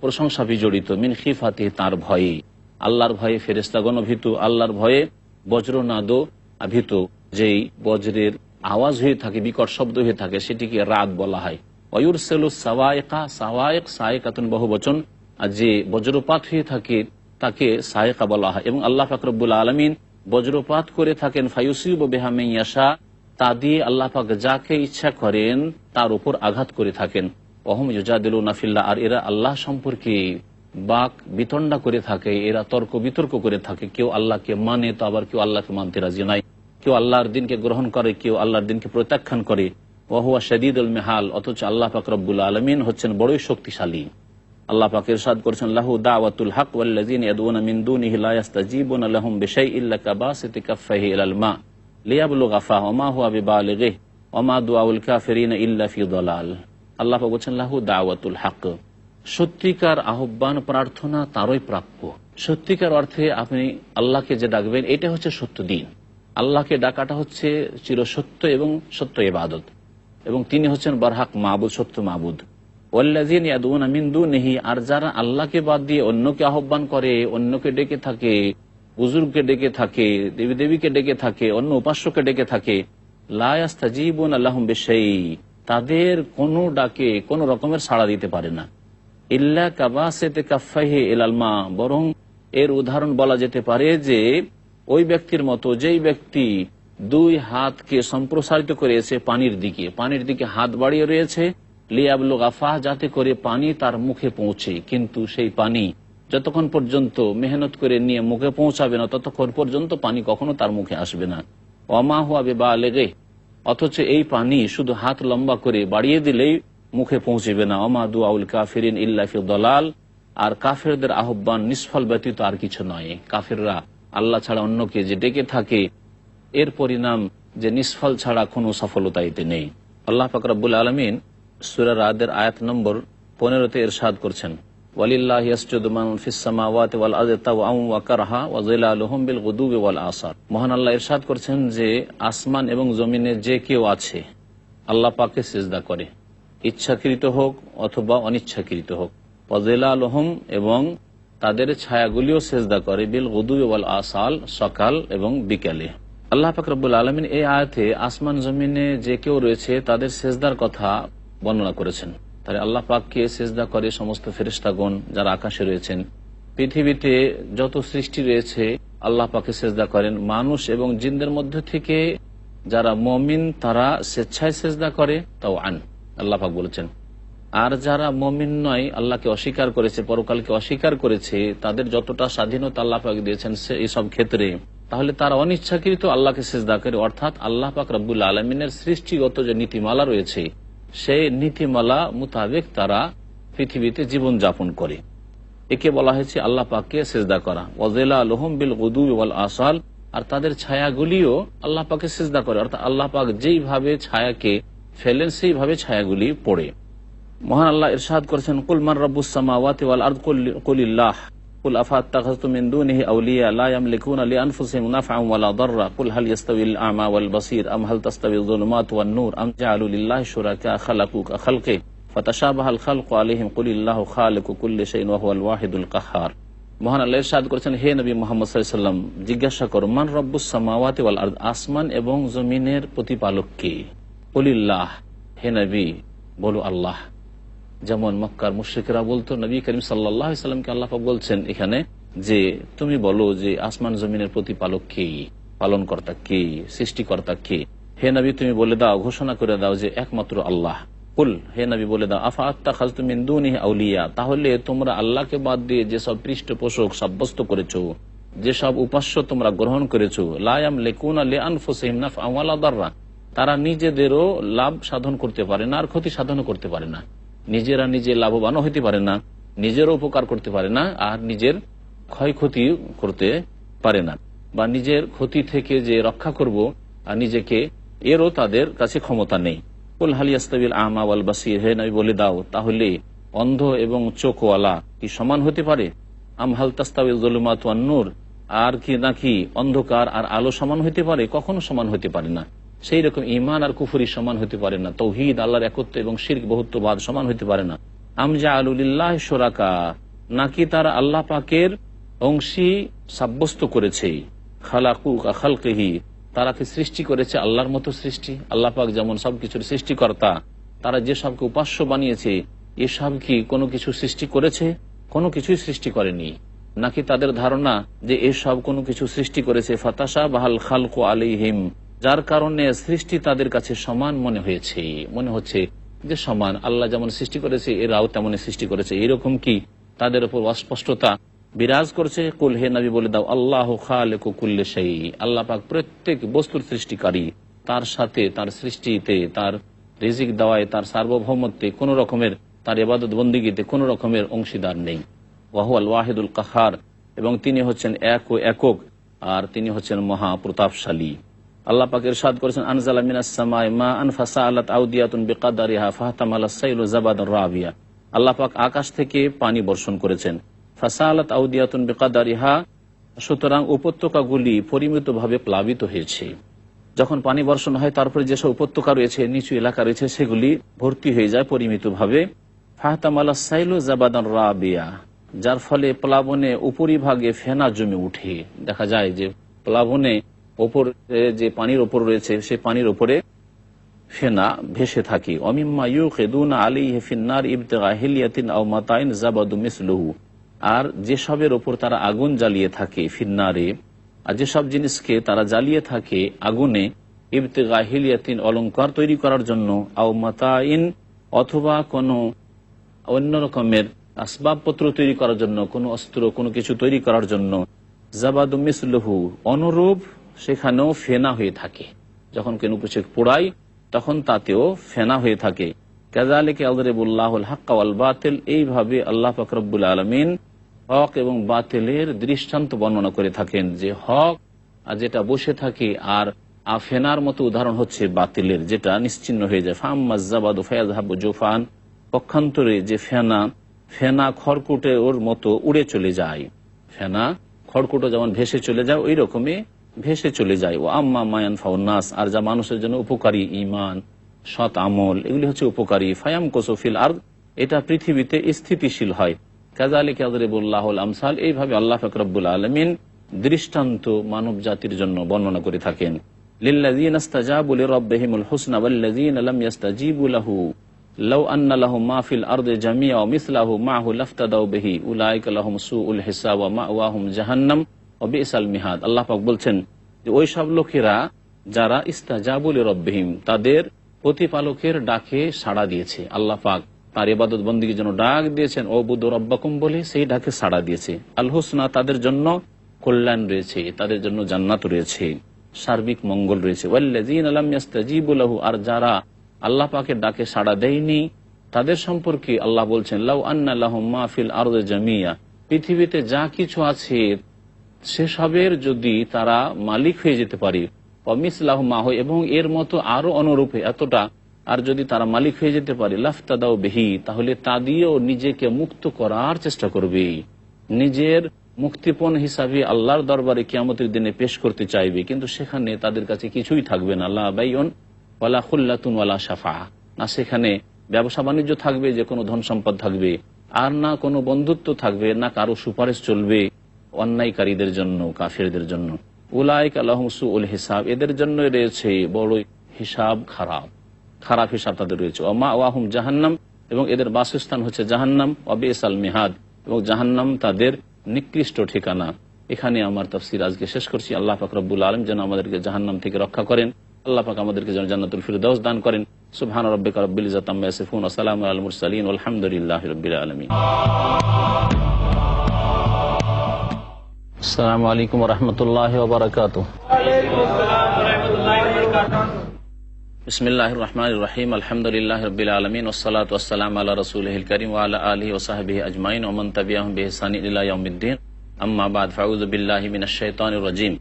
প্রশংসা বিজড়িত, মিন খিফাতিহি, তার ভয়ে, আল্লাহর ভয়ে ফেরেশতাগণ ভীত, আল্লাহর ভয়ে বজ্রনাদও ভীত। যেই বজ্রের আওয়াজ হয়ে থাকে, বিকট শব্দ হয়ে থাকে, সেটিকে রাদ বলা হয়। ওয়ায়ুরসিলুস সাওয়াইকা, সাওয়াইক সায়কাতুন বহুবচন, আর যে বজ্রপাত হয়ে থাকে তাকে সায়কা বলা হয়। এবং আল্লাহ পাক রব্বুল আলামিন বজ্রপাত করে থাকেন, ফায়ুসিবু বিহা মান ইয়াশা, তা দিয়ে আল্লাহ পাক যাকে ইচ্ছা করেন তার উপর আঘাত করে থাকেন। ওয়াহুম ইউজাদিলুনা ফিল্লাহ, আর এরা আল্লাহ সম্পর্কে বাক বিতণ্ডা করে থাকে, এরা তর্ক বিতর্ক করে থাকে। কেউ আল্লাহকে মানে, তো আবার কেউ আল্লাহকে মানতে রাজি নাই, কেউ আল্লাহর দিনকে গ্রহণ করে, কেউ আল্লাহর দিনকে প্রত্যাখ্যান করে। ওয়া হুয়া শাদীদুল মিহাল, অথচ আল্লাহ পাক রব্বুল আলামিন হচ্ছেন বড়ই শক্তিশালী। আল্লাহ পাক ইরশাদ করেছেন, লাহু দাওয়াতুল হক ওয়াল্লাযীনা ইয়াদউনা মিন দুনিহি লা ইস্তাজীবুনা লাহুম বিশাইইন লাকাবাসিতি কাফফাইহি ইলাল মা লিয়াবলুগা ফাহু ওয়া মা হুয়া বিবালিগিহি ওয়া মা দুআউল কাফিরিনা ইল্লা ফি দালাল। আল্লাহ পাক বলেছেন, লাহু দাওয়াতুল হক, সত্যিকার আহ্বান প্রার্থনা তারই প্রাপ্য। সত্যিকার অর্থে আপনি আল্লাহকে যে ডাকবেন, এটা হচ্ছে সত্য দিন। আল্লাহকে ডাকাটা হচ্ছে চিরসত্য এবং সত্য ইবাদত, এবং তিনি হচ্ছেন বারহাক মাবুদ, সত্য মাবুদ। ওয়াল্লাযীনা ইয়াদউনা মিন দুনিহি, আর যারা আল্লাহকে বাদ দিয়ে অন্যকে আহ্বান করে, অন্যকে ডেকে থাকে, বুজুর্গকে ডেকে থাকে, দেবী দেবীকে ডেকে থাকে, অন্য উপাস্যকে ডেকে থাকে, লা ইস্তাজীবুনা লাহুম বিশাই, তাদের কোনো ডাকে কোনো রকমের সাড়া দিতে পারে না। ইল্লা কাবাসিতি কাফফাইহি ইলাল মা, বরং এর উদাহরণ বলা যেতে পারে যে ওই ব্যক্তির মতো, যেই ব্যক্তি দুই হাতকে সম্প্রসারিত করেছে পানির দিকে হাত বাড়িয়ে রয়েছে, লিয়াবলুগা ফাহ, যাতে করে পানি তার মুখে পৌঁছে, কিন্তু সেই পানি যতক্ষণ পর্যন্ত মেহনত করে নিয়ে মুখে পৌঁছাবে না, ততক্ষণ পর্যন্ত পানি কখনো তার মুখে আসবে না। ওয়া মা হুয়া বিবালিগিহি, অথচ এই পানি শুধু হাত লম্বা করে বাড়িয়ে দিলেই মুখে পৌঁছবে না। ওয়া মা দুআউল কাফিরিন ইল্লা ফি দালাল, আর কাফেরদের আহ্বান নিষ্ফল ব্যতীত আর কিছু নয়। কাফেররা আল্লাহ ছাড়া অন্যকে যে ডেকে থাকে, এর পরিণাম যে নিষ্ফল ছাড়া কোনো সফলতা এতে নেই। আল্লাহ পাক রব্বুল আলামিন সূরা রাদের আয়াত নম্বর 15-তে ইরশাদ করছেন, ওয়ালিল্লাহি ইয়াসজুদু মান ফিস সামাওয়াতি ওয়াল আরদি তাওআন ওয়া কারহা ওয়া যিলালুহুম বিল গুদুবি ওয়াল আসার। মহান আল্লাহ ইরশাদ করছেন যে আসমান এবং জমিনে যে কেউ আছে আল্লাহ পাককে সিজদা করে, ইচ্ছাকৃত হোক অথবা অনিচ্ছাকৃত হোক। ওয়া যিলালুহুম, এবং তাদের ছায়াগুলিও সিজদা করে, বিল গুদুবি ওয়াল আসাল, সকাল এবং বিকালে। আল্লাহ পাক রব্বুল আলামিন এই আয়াতে আসমান জমিনে যে কেউ রয়েছে তাদের সিজদার কথা বর্ণনা করেছেন। তাহলে আল্লাহ পাককে সিজদা করে সমস্ত ফেরেশতাগণ যারা আকাশে রয়েছেন। পৃথিবীতে যত সৃষ্টি রয়েছে আল্লাহ পাককে সিজদা করেন। মানুষ এবং জিনদের মধ্য থেকে যারা মুমিন তারা স্বেচ্ছায় সিজদা করে, তাও আল্লাহ পাক বলেছেন। আর যারা মুমিন নয়, আল্লাহকে অস্বীকার করেছে, পরকালকে অস্বীকার করেছে, তাদের যতটা স্বাধীনতা আল্লাহ পাক দিয়েছেন এইসব ক্ষেত্রে, তাহলে তারা অনিচ্ছাকৃত আল্লাহকে সিজদা করে। অর্থাৎ আল্লাহ পাক রব্বুল আলমিনের সৃষ্টিগত যে নীতিমালা রয়েছে সেই নীতিমালা মোতাবেক তারা পৃথিবীতে জীবন যাপন করে। একে বলা হয়েছে আল্লাহ পাককে সিজদা করা। ওয়া যিলালুহুম বিল গুদুবি ওয়াল আসাল, আর তাদের ছায়াগুলিও আল্লাহ পাককে সিজদা করে। অর্থাৎ আল্লাহ পাক যেইভাবে ছায়াকে ফেলেন সেইভাবে ছায়াগুলি পড়ে। মহান আল্লাহ ইরশাদ করেছেন, কুল মান রাব্বুস সামাওয়াতি ওয়াল আরদ কুলিল্লাহ কুল আফাত্তাখাযতুম মিন দুনিহি আউলিয়া লা ইয়ামলিকুনা লিআনফুসিহিম নাফআন ওয়ালা দাররা কুল হাল ইয়াস্তাবিল আ'মা ওয়াল বাসীর আম হাল তাস্তাবিয যুলুমাতু ওয়ান নূর আম জাআলু লিল্লাহি শুরাকা খালাকু কাখালকি ফাতাশাবাহাল খালকু আলাইহিম কুলিল্লাহু খালিকু কুল্লি শাইইন ওয়া হুয়াল ওয়াহিদুল কাহ্হার। মহান আল্লাহ ইরশাদ করেছেন, হে নবী মুহাম্মদ সাল্লাল্লাহু আলাইহি ওয়াসাল্লাম, জিজ্ঞাসা করো, মান রাব্বুস সামাওয়াতি ওয়াল আরদ, আসমান এবং জমিনের প্রতিপালক কে? কুলিল্লাহ, হে নবী বলো আল্লাহ। যেমন মক্কার মুশরিকরা বলতো, নবী করিম সাল্লাল্লাহু আলাইহি ওয়াসাল্লামকে আল্লাহ পাক বলছেন এখানে যে তুমি বলো যে আসমান জমিনের প্রতিপালক কে, পালনকর্তা কে, সৃষ্টিকর্তা কে? হে নবী তুমি বলে দাও, ঘোষণা করে দাও যে একমাত্র আল্লাহ। কুল, হে নবী বলে দাও, আফাত্তাখাযতুম মিন দুনিহি আউলিয়া, তাহলে তোমরা আল্লাহকে বাদ দিয়ে যেসব পৃষ্ঠপোষক সাব্যস্ত করেছো, যেসব উপাস্য তোমরা গ্রহণ করেছো, লা ইয়ামলিকুনা লিআনফুসিহিম নাফআন ওয়ালা দাররা, তারা নিজেদেরও লাভ সাধন করতে পারে না আর ক্ষতি সাধনও করতে পারে না। নিজেরা নিজে লাভবানও হইতে পারে না, নিজেরও উপকার করতে পারে না, আর নিজের ক্ষয়ক্ষতি করতে পারে না, বা নিজের ক্ষতি থেকে যে রক্ষা করব আর নিজেকে, এরও তাদের কাছে ক্ষমতা নেই। কুল হাল ইয়াস্তাবিল আ'মা ওয়াল বাসীর, হে নবী বলে দাও, তাহলে অন্ধ এবং চোখওয়ালা কি সমান হতে পারে? আম হাল তাস্তাবিল যুলুমাতু ওয়ান নূর, আর কি নাকি অন্ধকার আর আলো সমান হতে পারে? কখনো সমান হতে পারে না। সেই রকম ঈমান আর কুফরি সমান হতে পারে না। তাওহীদ, আল্লাহর একত্ব এবং শিরক বহুত্ববাদ সমান হতে পারে না। আম জাআলু লিল্লাহি শুরাকা, নাকি তারা আল্লাহ পাকের অংশী সাব্যস্ত করেছে, খালাকু কা খালকিহি, তারা কি সৃষ্টি করেছে আল্লাহর মতো সৃষ্টি? আল্লাহ পাক যেমন সবকিছুর সৃষ্টিকর্তা, তারা যে সবকে উপাস্য বানিয়েছে, এসব কি কোনো কিছু সৃষ্টি করেছে? কোনো কিছুই সৃষ্টি করেনি। নাকি তাদের ধারণা যে এসব কোনো কিছু সৃষ্টি করেছে, ফাতাশাবাহাল খালকু আলাইহিম, যার কারণে সৃষ্টি তাদের কাছে সমান মনে হয়েছে, মনে হচ্ছে যে সমান, আল্লাহ যেমন সৃষ্টি করেছে এরাও তেমন সৃষ্টি করেছে, এরকম কি তাদের উপর অস্পষ্টতা বিরাজ করছে? কুল, হে নবী বলে দাও, আল্লাহু খালিকু কুল্লি শাই, আল্লাহ পাক প্রত্যেক বস্তুর সৃষ্টিকারী, তার সাথে তার সৃষ্টিতে, তার রিজিক দেওয়ায়, তার সার্বভৌমত্বে কোন রকমের, তার ইবাদত বন্দিগিতে কোন রকমের অংশীদার নেই। ওয়া হুয়াল ওয়াহিদুল কাহ্হার, এবং তিনি হচ্ছেন এক ও একক, আর তিনি হচ্ছেন মহা প্রতাপশালী। আল্লাহ পাক ইরশাদ করেছেন, আনজালা মিনাস সামাই মাআন ফাসাআলাত আওদিয়াতুন বিকাদারিহা ফাহতামালাস সাইলু যাবাদার রাবিয়া, আল্লাহ পাক আকাশ থেকে পানি বর্ষণ করেছেন। ফাসাআলাত আওদিয়াতুন বিকাদারিহা, সুতরাং উপত্যকাগুলি পরিমিতভাবে প্লাবিত হয়েছে। যখন পানি বর্ষণ হয় তারপরে যেসব উপত্যকা রয়েছে, নিচু এলাকা রয়েছে, সেগুলি ভর্তি হয়ে যায় পরিমিতভাবে। ফাহতামালাস সাইলু যাবাদার রাবিয়া, যার ফলে প্লাবনে উপরিভাগে ফেনা জমে উঠে। দেখা যায় যে প্লাবনে ওপর যে পানির ওপর রয়েছে, সেই পানির ওপরে ফেনা ভেসে থাকে। অমিম্মা ইউকিদুনা আলাইহি ফিন্নার ইবতিগা হিলিয়াতিন আও মাতাইন যাবাদু মিসলুহু, আর যেসবের ওপর তারা আগুন জ্বালিয়ে থাকে, ফিন্নারে, আর যেসব জিনিসকে তারা জ্বালিয়ে থাকে আগুনে, ইবতিগা হিলিয়াতিন, অলংকার তৈরি করার জন্য, আও মাতাইন, অথবা কোনো অন্য রকমের আসবাবপত্র তৈরি করার জন্য, কোনো অস্ত্র কোনো কিছু তৈরি করার জন্য, যাবাদু মিসলুহু, অনুরূপ সেখানেও ফেনা হয়ে থাকে। যখন কোনো কিছু পোড়াই তখন তাতেও ফেনা হয়ে থাকে। কাযালিকা ইয়াদরিবুল্লাহুল হাক্কা ওয়াল বাতিল, এইভাবে আল্লাহ পাক রব্বুল আলামিন হক এবং বাতিলের দৃষ্টান্ত বর্ণনা করে থাকেন, যে হক যেটা বসে থাকে আর ফেনার মতো উদাহরণ হচ্ছে বাতিলের, যেটা নিশ্চিন্ন হয়ে যায়। ফাম্মাজ্জাবাদু ফায়াযহাবু জুফান, পক্ষান্তরে যে ফেনা খড়কুটে ওর মতো উড়ে চলে যায়। ফেনা খড়কুটো যেমন ভেসে চলে যায়, ওই রকমই ভেসে চলে যায়। ও আম্মা মায়ান ফাউন্নাস, আর যা মানুষের জন্য উপকারী, ঈমান, সৎ আমল, এগুলি হচ্ছে উপকারী। ফায়াম কোসফিল আর, এটা পৃথিবীতে স্থিতিশীল হয়। কাযালিকা ইয়াদরিবুল্লাহুল আমসাল, এইভাবে আল্লাহ পাক রব্বুল আলামিন দৃষ্টান্ত মানব জাতির জন্য বর্ণনা করে থাকেন। লিল্লাযীনা ইসতাজাবু লিরাব্বিহিমুল হুসনা ওয়াল্লাযীনা লাম ইসতাজিবু লাহু লাউ আন্না লাহুম মা ফিল আরদি জামিআ ওয়া মিসলাহু মা'হু লাফতাদাউ বিহি উলাইকা লাহুম সুউল হিসাব ওয়া মাওয়াহুম জাহান্নাম ওয়া বিসাল মিহাদ। আল্লাহ পাক বলছেন যে ওই সব লোকেরা যারা ইস্তাজাবু লিরাব্বিহিম, তাদের প্রতিপালকের ডাকে সাড়া দিয়েছে। আল্লাহ পাক তার ইবাদত বন্দেগীর জন্য ডাক দিয়েছেন, ওবুদু রাব্বাকুম বলে, সেই ডাকে সাড়া দিয়েছে। আল হুসনা, তাদের জন্য কল্যাণ রয়েছে, তাদের জন্য জান্নাত রয়েছে, সার্বিক মঙ্গল রয়েছে। ওয়াল্লাযীনা লাম ইসতাজিবু লাহু, আর যারা আল্লাহ পাকের ডাকে সাড়া দেয়নি, তাদের সম্পর্কে আল্লাহ বলছেন লাউ আন্না লাহুম মা ফিল আরদি জামিআ, পৃথিবীতে যা কিছু আছে সেসবের যদি তারা মালিক হয়ে যেতে পারে, অমিসলাহু মাহু, এবং এর মতো আরো অনুরূপে এতটা, আর যদি তারা মালিক হয়ে যেতে পারে, লাফতাদাউ বিহি, তাহলে তা দিয়েও নিজেকে মুক্ত করার চেষ্টা করবে, নিজের মুক্তিপণ হিসাবে আল্লাহর দরবারে কিয়ামতের দিনে পেশ করতে চাইবে। কিন্তু সেখানে তাদের কাছে কিছুই থাকবে না, লা বাইউন ওয়ালা খুল্লাতুন ওয়ালা শাফাআহ, না সেখানে ব্যবসা বাণিজ্য থাকবে, যে কোনো ধন সম্পদ থাকবে, আর না কোনো বন্ধুত্ব থাকবে, না কারো সুপারিশ চলবে অন্যায়কারীদের জন্য, কাফেরদের জন্য। উলাইকা লাহুম সুউল হিসাব, এদের জন্য রয়েছে বড় হিসাব, খারাপ হিসাব তাদের রয়েছে। ওয়া মাওয়াহুম জাহান্নাম, এবং এদের বাসস্থান হচ্ছে জাহান্নাম। ওয়া বিসাল মিহাদ, এবং জাহান্নাম তাদের নিকৃষ্ট ঠিকানা। এখানে আমার তাফসীর আজকে শেষ করছি। আল্লাহ পাক রব্বুল আলামিন যেন আমাদেরকে জাহান্নাম থেকে রক্ষা করেন, আল্লাহ পাক আমাদেরকে যেন জান্নাতুল ফিরদাউস দান করেন। সুবহান রাব্বিকা রাব্বিল ইজ্জাতি আম্মা ইয়াসিফুন ওয়া সালামুন আলাল মুরসালিন ওয়ালহামদুলিল্লাহি রাব্বিল আলামিন। আসসালামু আলাইকুম ওয়া রাহমাতুল্লাহি ওয়া বারাকাতুহু। বিসমিল্লাহির রহমানির রহিম। আলহামদুলিল্লাহি রাব্বিল আলামিন ওয়াসসালাতু ওয়াসসালামু আলা রাসূলিহিল কারীম ওয়া আলা আলিহি ওয়া সাহবিহি আজমাইন ওয়া মান তাবিআহুম বিইহসান ইলা ইয়াউমিদ্দিন। আম্মা বা'দ, ফাউযু বিল্লাহি মিনাশ শাইতানির রাজীম।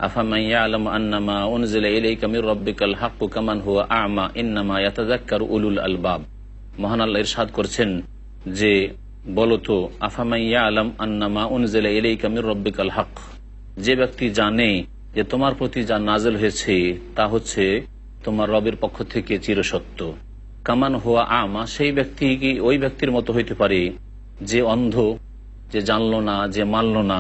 আফামান ইয়ালামু আন্নামা উনজিলা ইলাইকা মির রাব্বিকাল হাক্কু কামান হুয়া আ'মা ইন্নামা ইয়াতাযাক্কারু উলুল আলবাব। মহান আল্লাহ ইরশাদ করছেন যে বলতো, আফামান ইয়ালাম আন্নামা উনজিলা ইলাইকা মির রাব্বিকাল হক, যে ব্যক্তি জানে যে তোমার প্রতি যা নাযিল হয়েছে তা হচ্ছে তোমার রবের পক্ষ থেকে চিরসত্য। কামান হুয়া আমা, সেই ব্যক্তি কি ওই ব্যক্তির মতো হইতে পারে যে অন্ধ, যে জানলো না, যে মানল না,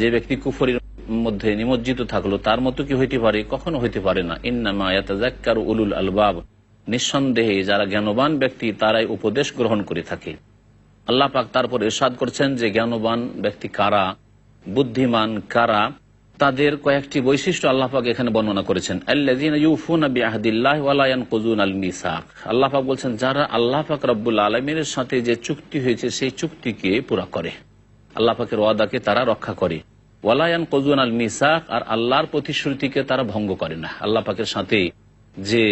যে ব্যক্তি কুফরির মধ্যে নিমজ্জিত থাকলো, তার মতো কি হইতে পারে? কখনো হইতে পারে না। ইন্নামা ইয়াতাযাক্কারু উলুল আলবাব, নিঃসন্দেহে যারা জ্ঞানবান ব্যক্তি তারাই উপদেশ গ্রহণ করে থাকে। আল্লাহ পাক তারপর ইরশাদ করছেন যে জ্ঞানবান ব্যক্তি কারা, বুদ্ধিমান কারা, তাদের কয়েকটি বৈশিষ্ট্য আল্লাহ পাক এখানে বর্ণনা করেছেন। আল্লাযীনা ইউফুনা বিআহদিল্লাহি ওয়া লা ইয়ানকুযুনাল মিসাক। আল্লাহ পাক বলছেন যারা আল্লাহ পাক রব্বুল আলামিনের সাথে যে চুক্তি হয়েছে সেই চুক্তিকে পুরা করে, আল্লাহ পাকের ওয়াদাকে তারা রক্ষা করে। ওয়া লা ইয়ানকুযুনাল মিসাক, আর আল্লাহর প্রতিশ্রুতিকে তারা ভঙ্গ করে না। আল্লাহ পাকের সাথে যে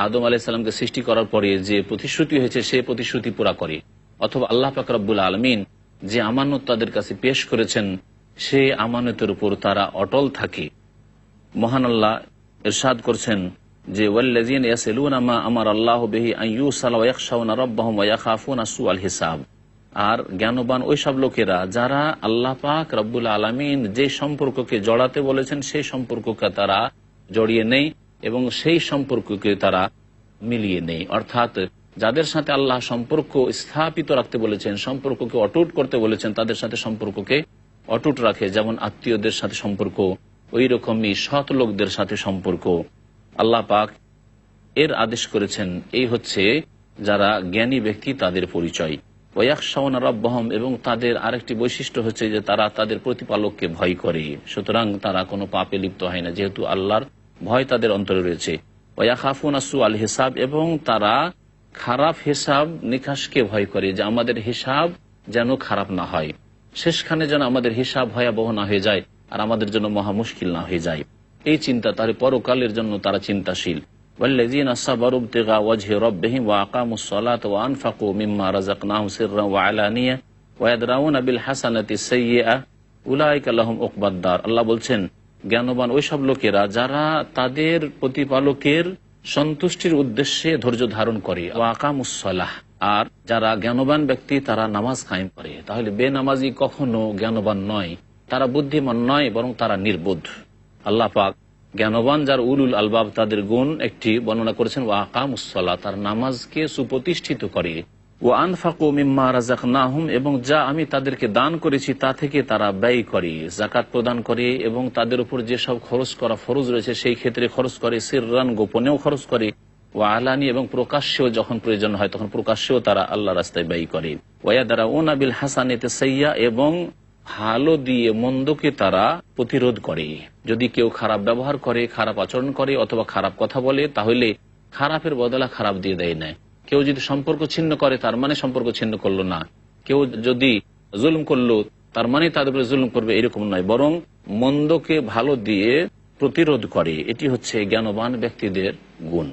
আদম আলাইহিস সালামকে সৃষ্টি করার পরে যে প্রতিশ্রুতি হয়েছে সেই প্রতিশ্রুতি পুরা করে, অথবা আল্লাহ পাক রব্বুল আলামিন যে আমানত তাদের কাছে পেশ করেছেন সে আমানতের উপর তারা অটল থাকে। মহান আল্লাহ ইরশাদ করছেন যে ওয়াল্লাযীনা ইয়াসিলুনা মা আমারা আল্লাহু বিহি আন ইউসালা ওয়া ইয়াখশাউনা রাব্বাহুম ওয়া ইয়াখাফুনা সুআল হিসাব। আর জ্ঞানবান ওই সব লোকেরা যারা আল্লাহ পাক রব্বুল আলামিন যে সম্পর্ককে জড়াতে বলেছেন সেই সম্পর্ককে তারা জড়িয়ে নেই এবং সেই সম্পর্ককে তারা মিলিয়ে নেই। অর্থাৎ যাদের সাথে আল্লাহ সম্পর্ক স্থাপিত রাখতে বলেছেন, সম্পর্ককে অটুট করতে বলেছেন, তাদের সাথে সম্পর্ককে অটুট রাখে। যেমন আত্মীয়দের সাথে সম্পর্ক, ওই রকমই সৎ লোকদের সাথে সম্পর্ক আল্লাহ পাক এর আদেশ করেছেন। এই হচ্ছে যারা জ্ঞানী ব্যক্তি, তাদের পরিচয়। ওয়ায়াখশাউনা রাব্বাহুম, এবং তাদের আরেকটি বৈশিষ্ট্য হচ্ছে যে তারা তাদের প্রতিপালককে ভয় করে, সুতরাং তারা কোনো পাপে লিপ্ত হয় না, যেহেতু আল্লাহর ভয় তাদের অন্তরে রয়েছে। ওয়ায়াখাফুনা সুআল হিসাব, এবং তারা খারাপ হিসাব নিকাশকে ভয় করে, যে আমাদের হিসাব যেন খারাপ না হয়, শেষখানে যেন আমাদের হিসাব ভয়াবহ না হয়ে যায় আর আমাদের জন্য মহা মুশকিল না হয়ে যায়। এই চিন্তা, তার পরকালের জন্য তারা চিন্তাশীল। ওয়াল্লাযীনা সাবারু ইবতিগা ওয়াজহি রাব্বিহিম ওয়া আকামুস সালাতা ওয়া আনফাকু মিম্মা রাযাকনাহুম সিররান ওয়া আলানিয়া ওয়া ইয়াদরাউনা বিল হাসানাতি সাইয়্যিআ উলাইকা লাহুম উকবাদ দার। আল্লাহ বলছেন জ্ঞানবান ওই সব লোকেরা যারা তাদের প্রতিপালকের সন্তুষ্টির উদ্দেশ্যে ধৈর্য ধারণ করে, ওয়াকামুসসালাহ, আর যারা জ্ঞানবান ব্যক্তি তারা নামাজ কায়েম করে। তাহলে বেনামাজি কখনো জ্ঞানবান নয়, তারা বুদ্ধিমান নয়, বরং তারা নির্বোধ। আল্লাহ পাক জ্ঞানবান যার উলুল আলবাব তাদের গুণ একটি বর্ণনা করেছেন, ওয়াকামুসসালাহ, তার নামাজকে সুপ্রতিষ্ঠিত করে। ও আনফাকু মিম্মা রাযাকনাহুম, এবং যা আমি তাদেরকে দান করেছি তা থেকে তারা ব্যয় করে, যাকাত প্রদান করে, এবং তাদের উপর যেসব খরচ করা ফরজ রয়েছে সেই ক্ষেত্রে খরচ করে, সিররান, গোপনেও খরচ করে, ও আলানি, এবং প্রকাশ্যেও যখন প্রয়োজন হয় তখন প্রকাশ্যেও তারা আল্লাহ রাস্তায় ব্যয় করে। ওয়ায়াদারাউনা বিল হাসানাতি সাইয়্যা, এবং ভালো দিয়ে মন্দকে তারা প্রতিরোধ করে। যদি কেউ খারাপ ব্যবহার করে, খারাপ আচরণ করে অথবা খারাপ কথা বলে, তাহলে খারাপের বদলা খারাপ দিয়ে দেয় না। কেউ যদি সম্পর্ক ছিন্ন করে তার মানে সম্পর্ক ছিন্ন করলো না, কেউ যদি জুলুম করলো তার মানে তাদের উপরে জুলুম করবে, এরকম নয়, বরং মন্দকে ভালো দিয়ে প্রতিরোধ করে। এটি হচ্ছে জ্ঞানবান ব্যক্তিদের গুণ।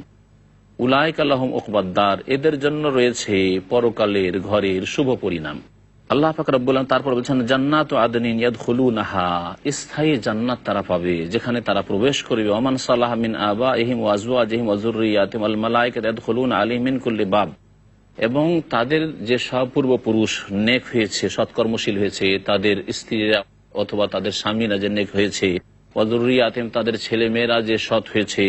উলাইকা লাহুম উকবাদ্দার, এদের জন্য রয়েছে পরকালের ঘরের শুভ পরিণাম। আল্লাহ পাক রব্বুল আলামিন তারপর বলছেন, জান্নাতু আদনিন ইয়াদখুলুনাহা, স্থায়ী জান্নাত তারা পাবে যেখানে তারা প্রবেশ করবে। ওমান সালাহা মিন আবাইহিম ওয়া আজওয়াজিহিম ওয়া যুররিয়াতিহিম ওয়াল মালায়েকাতু ইয়াদখুলুনা আলাইহিম মিন কুল্লি বাব, এবং তাদের যে সব পূর্বপুরুষ নেক হয়েছে, সৎকর্মশীল হয়েছে, তাদের স্ত্রীরা অথবা তাদের স্বামীরা যে নেক হয়েছে, ওয়া যুররিয়াতিহিম, তাদের ছেলে মেয়েরা যে সৎ হয়েছে,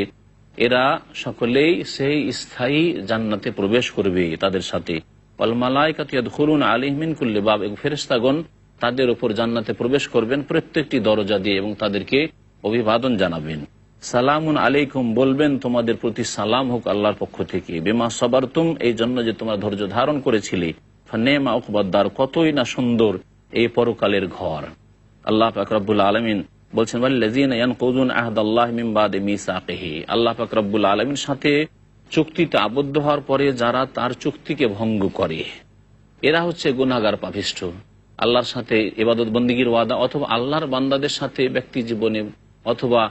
এরা সকলেই সেই স্থায়ী জান্নাতে প্রবেশ করবে তাদের সাথে। ওয়াল মালায়েকাতু ইয়াদখুলুনা আলাইহিম মিন কুল্লি বাব, এবং ফেরেশতাগণ তাদের উপর জান্নাতে প্রবেশ করবেন প্রত্যেকটি দরজা দিয়ে এবং তাদেরকে অভিবাদন জানাবেন। সালামুন আলাইকুম, বলবেন তোমাদের প্রতি সালাম হোক আল্লাহর পক্ষ থেকে। বিমা সাবারতুম, এই জন্য যে তোমরা ধৈর্য ধারণ করেছিলে। ফানেমা উকবাদ্দার, কতই না সুন্দর এই পরকালের ঘর। আল্লাহ পাক রব্বুল আলামিন বলছেন, ওয়াল্লাযীনা ইয়ানকুযুনা আহদাল্লাহি মিন বাদি মিসাকিহি, আল্লাহ পাক রব্বুল আলামিন সাথে চুক্তিতে আবদ্ধ হওয়ার পরে যারা তার চুক্তিকে ভঙ্গ করে, এরা হচ্ছে গুনাহগার, পাপিষ্ঠ। আল্লাহর সাথে ইবাদত বন্দেগীর ওয়াদা অথবা আল্লাহর বান্দাদের সাথে ব্যক্তি জীবনে অথবা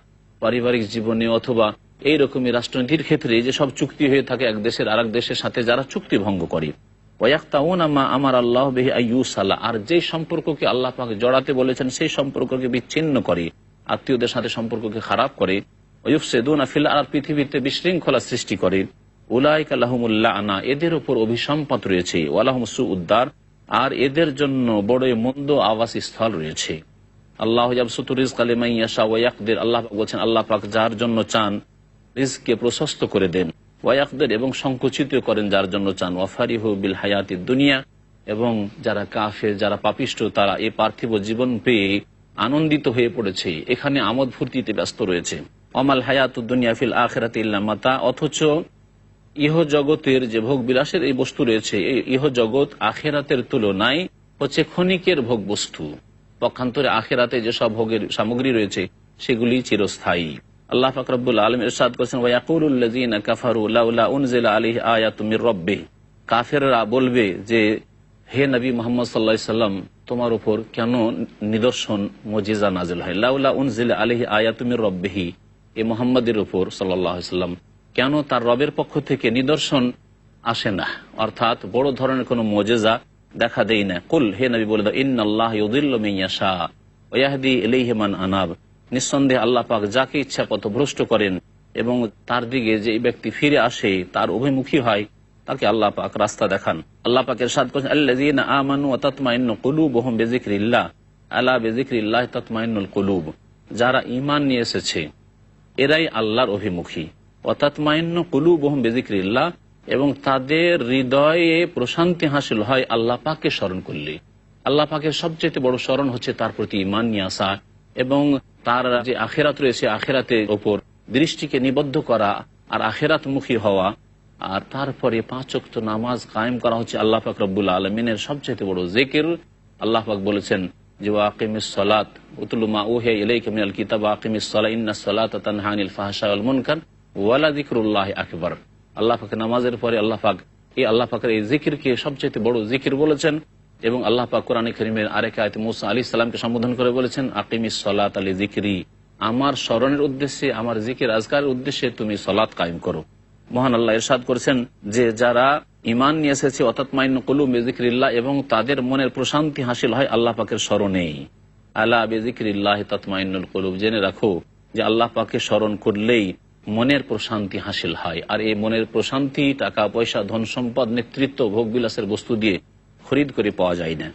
পারিবারিক জীবনে অথবা এই রকমই রাষ্ট্রনীতির ক্ষেত্রে যে সব চুক্তি হয়ে থাকে এক দেশের আরেক দেশের সাথে, যারা চুক্তি ভঙ্গ করে। ওয়ায়াক্তাউনা মা আমারা আল্লাহু বিহি আইয়ুসালা, আর যে সম্পর্ককে আল্লাহ পাক জড়াতে বলেছেন সেই সম্পর্ককে বিচ্ছিন্ন করে, আত্মীয়দের সাথে সম্পর্ককে খারাপ করে। ওয়ুফসিদুনা ফিল আরদ, পৃথিবীতে বিশৃঙ্খলা সৃষ্টি করে। উলাইকা লাহুমুল লা'না, এদের উপর অভিসম্পাত রয়েছে। ওয়ালাহুম সুউদ্দার, আর এদের জন্য বড়ই মন্দ আবাসস্থল রয়েছে। আল্লাহু ইয়াবসুতু রিজকা লিমান ইয়াশা ওয়া ইয়াকদির, আল্লাহ পাক বলেছেন আল্লাহ পাক যার জন্য চান রিজককে প্রশস্ত করে দেন। ওয়া ইয়াকদির, এবং সংকুচিত করেন যার জন্য চান। ওয়া ফারিহু বিল হায়াতিদ দুনিয়া, এবং যারা কাফের, যারা পাপিষ্ঠ, তারা এই পার্থিব জীবন পেয়ে আনন্দিত হয়ে পড়েছে, এখানে আমোদ ফুর্তিতে ব্যস্ত রয়েছে। ওয়ামাল হায়াতুদ দুনিয়া ফিল আখিরাতি ইল্লা মাতা, অথচ ইহ জগতের যে ভোগ বিলাসের এই বস্তু রয়েছে, এই ইহ জগৎ আখেরাতের তুলনায় হচ্ছে ক্ষণিকের ভোগ বস্তু। পক্ষান্তরে আখেরাতে যেসব ভোগের সামগ্রী রয়েছে সেগুলি চিরস্থায়ী। আল্লাহ পাক রব্বুল আলামিন ইরশাদ করেছেন, ওয়া ইয়াকুলুল্লাযীনা কাফারু লাউলা উনজিলা আলাইহি আয়াতুম মির রাব্বিহি, কাফেররা বলবে যে হে নবী মুহাম্মদ সাল্লাল্লাহু আলাইহি সাল্লাম, তোমার উপর কেন নিদর্শন মুজিজা নাযিল হয়। লাউলা উনজিলা আলাইহি আয়াতুম মির রাব্বিহি, এই মুহাম্মাদের উপর সাল্লাল্লাহু আলাইহি সাল্লাম কেন তার রবের পক্ষ থেকে নিদর্শন আসে না, অর্থাৎ বড় ধরনের কোনো মুজিজা দেখা দেই না। কুল, হে নবী বলে দাও, ইন্নাল্লাহ ইউদিল্লু মান ইয়াশা ওয়া ইয়াহদি ইলাইহি মান আনাব, নিঃসন্দেহে আল্লাহ পাক যাকে ইচ্ছা পথভ্রষ্ট করেন, এবং তার দিকে যে ব্যক্তি ফিরে আসে, তার অভিমুখী হয়, তাকে আল্লাহ পাক রাস্তা দেখান। আল্লাহ পাক ইরশাদ করেছেন, আল্লাযীনা আমানু ওয়া তাতমাইন্নু কুলুবুহুম বিযিকরিল্লাহ, আলা বিযিকরিল্লাহ তাতমাইন্নুল কুলুব, যারা ঈমান নিয়ে এসেছে এরাই আল্লাহর অভিমুখী। ওয়া তাতমাইন্নু কুলুবুহুম বিযিকরিল্লাহ, এবং তাদের হৃদয়ে প্রশান্তি হাসিল হয় আল্লাহ পাককে স্মরণ করলে। আল্লাহ পাকের সবচেয়ে বড় স্মরণ হচ্ছে তার প্রতি ঈমান নিয়ে আসা, এবং তার যে আখিরাত রয়েছে আখিরাতের ওপর দৃষ্টিকে নিবদ্ধ করা আর আখিরাতমুখী হওয়া। আর তারপরে 5 ওয়াক্ত নামাজ কায়েম করা হচ্ছে আল্লাহ পাক রব্বুল আলামিনের সবচেয়ে বড় জিকির। আল্লাহ পাক বলেছেন যে ওয়াকিমিস সালাত উতলু মা উহিয়া ইলাইকা মিনাল কিতাব ওয়াকিমিস সালাত ইন্নাস সালাতা তানহা আনিল ফাহশা ওয়াল মুনকার ওয়ালা যিকরুল্লাহি আকবার। আল্লাহ পাক নামাজের পরে আল্লাহ পাকের এই জিকিরকে সবচেয়ে বড় জিকির বলেছেন। এবং আল্লাহ পাক কোরআনে কারীমের আরেক আয়াতে মুসা আলাইহিস সালামকে সম্বোধন করে বলেছেন, আকিমিস সালাতা লিযিকরি, আমার স্মরণের উদ্দেশ্যে, আমার জিকির আজকারের উদ্দেশ্যে তুমি সালাত কায়েম করো। মহান আল্লাহ ইরশাদ করেছেন যে যারা ঈমান নিয়ে এসেছে অতাতমাইন্নু কুলুবুহুম বিযিকরিল্লাহ, এবং তাদের মনের প্রশান্তি হাসিল হয় আল্লাহ পাকের স্মরণে। আলা বিযিকরিল্লাহি তাতমাইন্নুল কুলুব, জেনে রাখো যে আল্লাহ পাককে স্মরণ করলেই মনের প্রশান্তি হাসিল হয়। আর এই মনের প্রশান্তি টাকা পয়সা ধন সম্পদ নেতৃত্ব ভোগবিলাসের বস্তু দিয়ে খরিদ করে পাওয়া যায় না।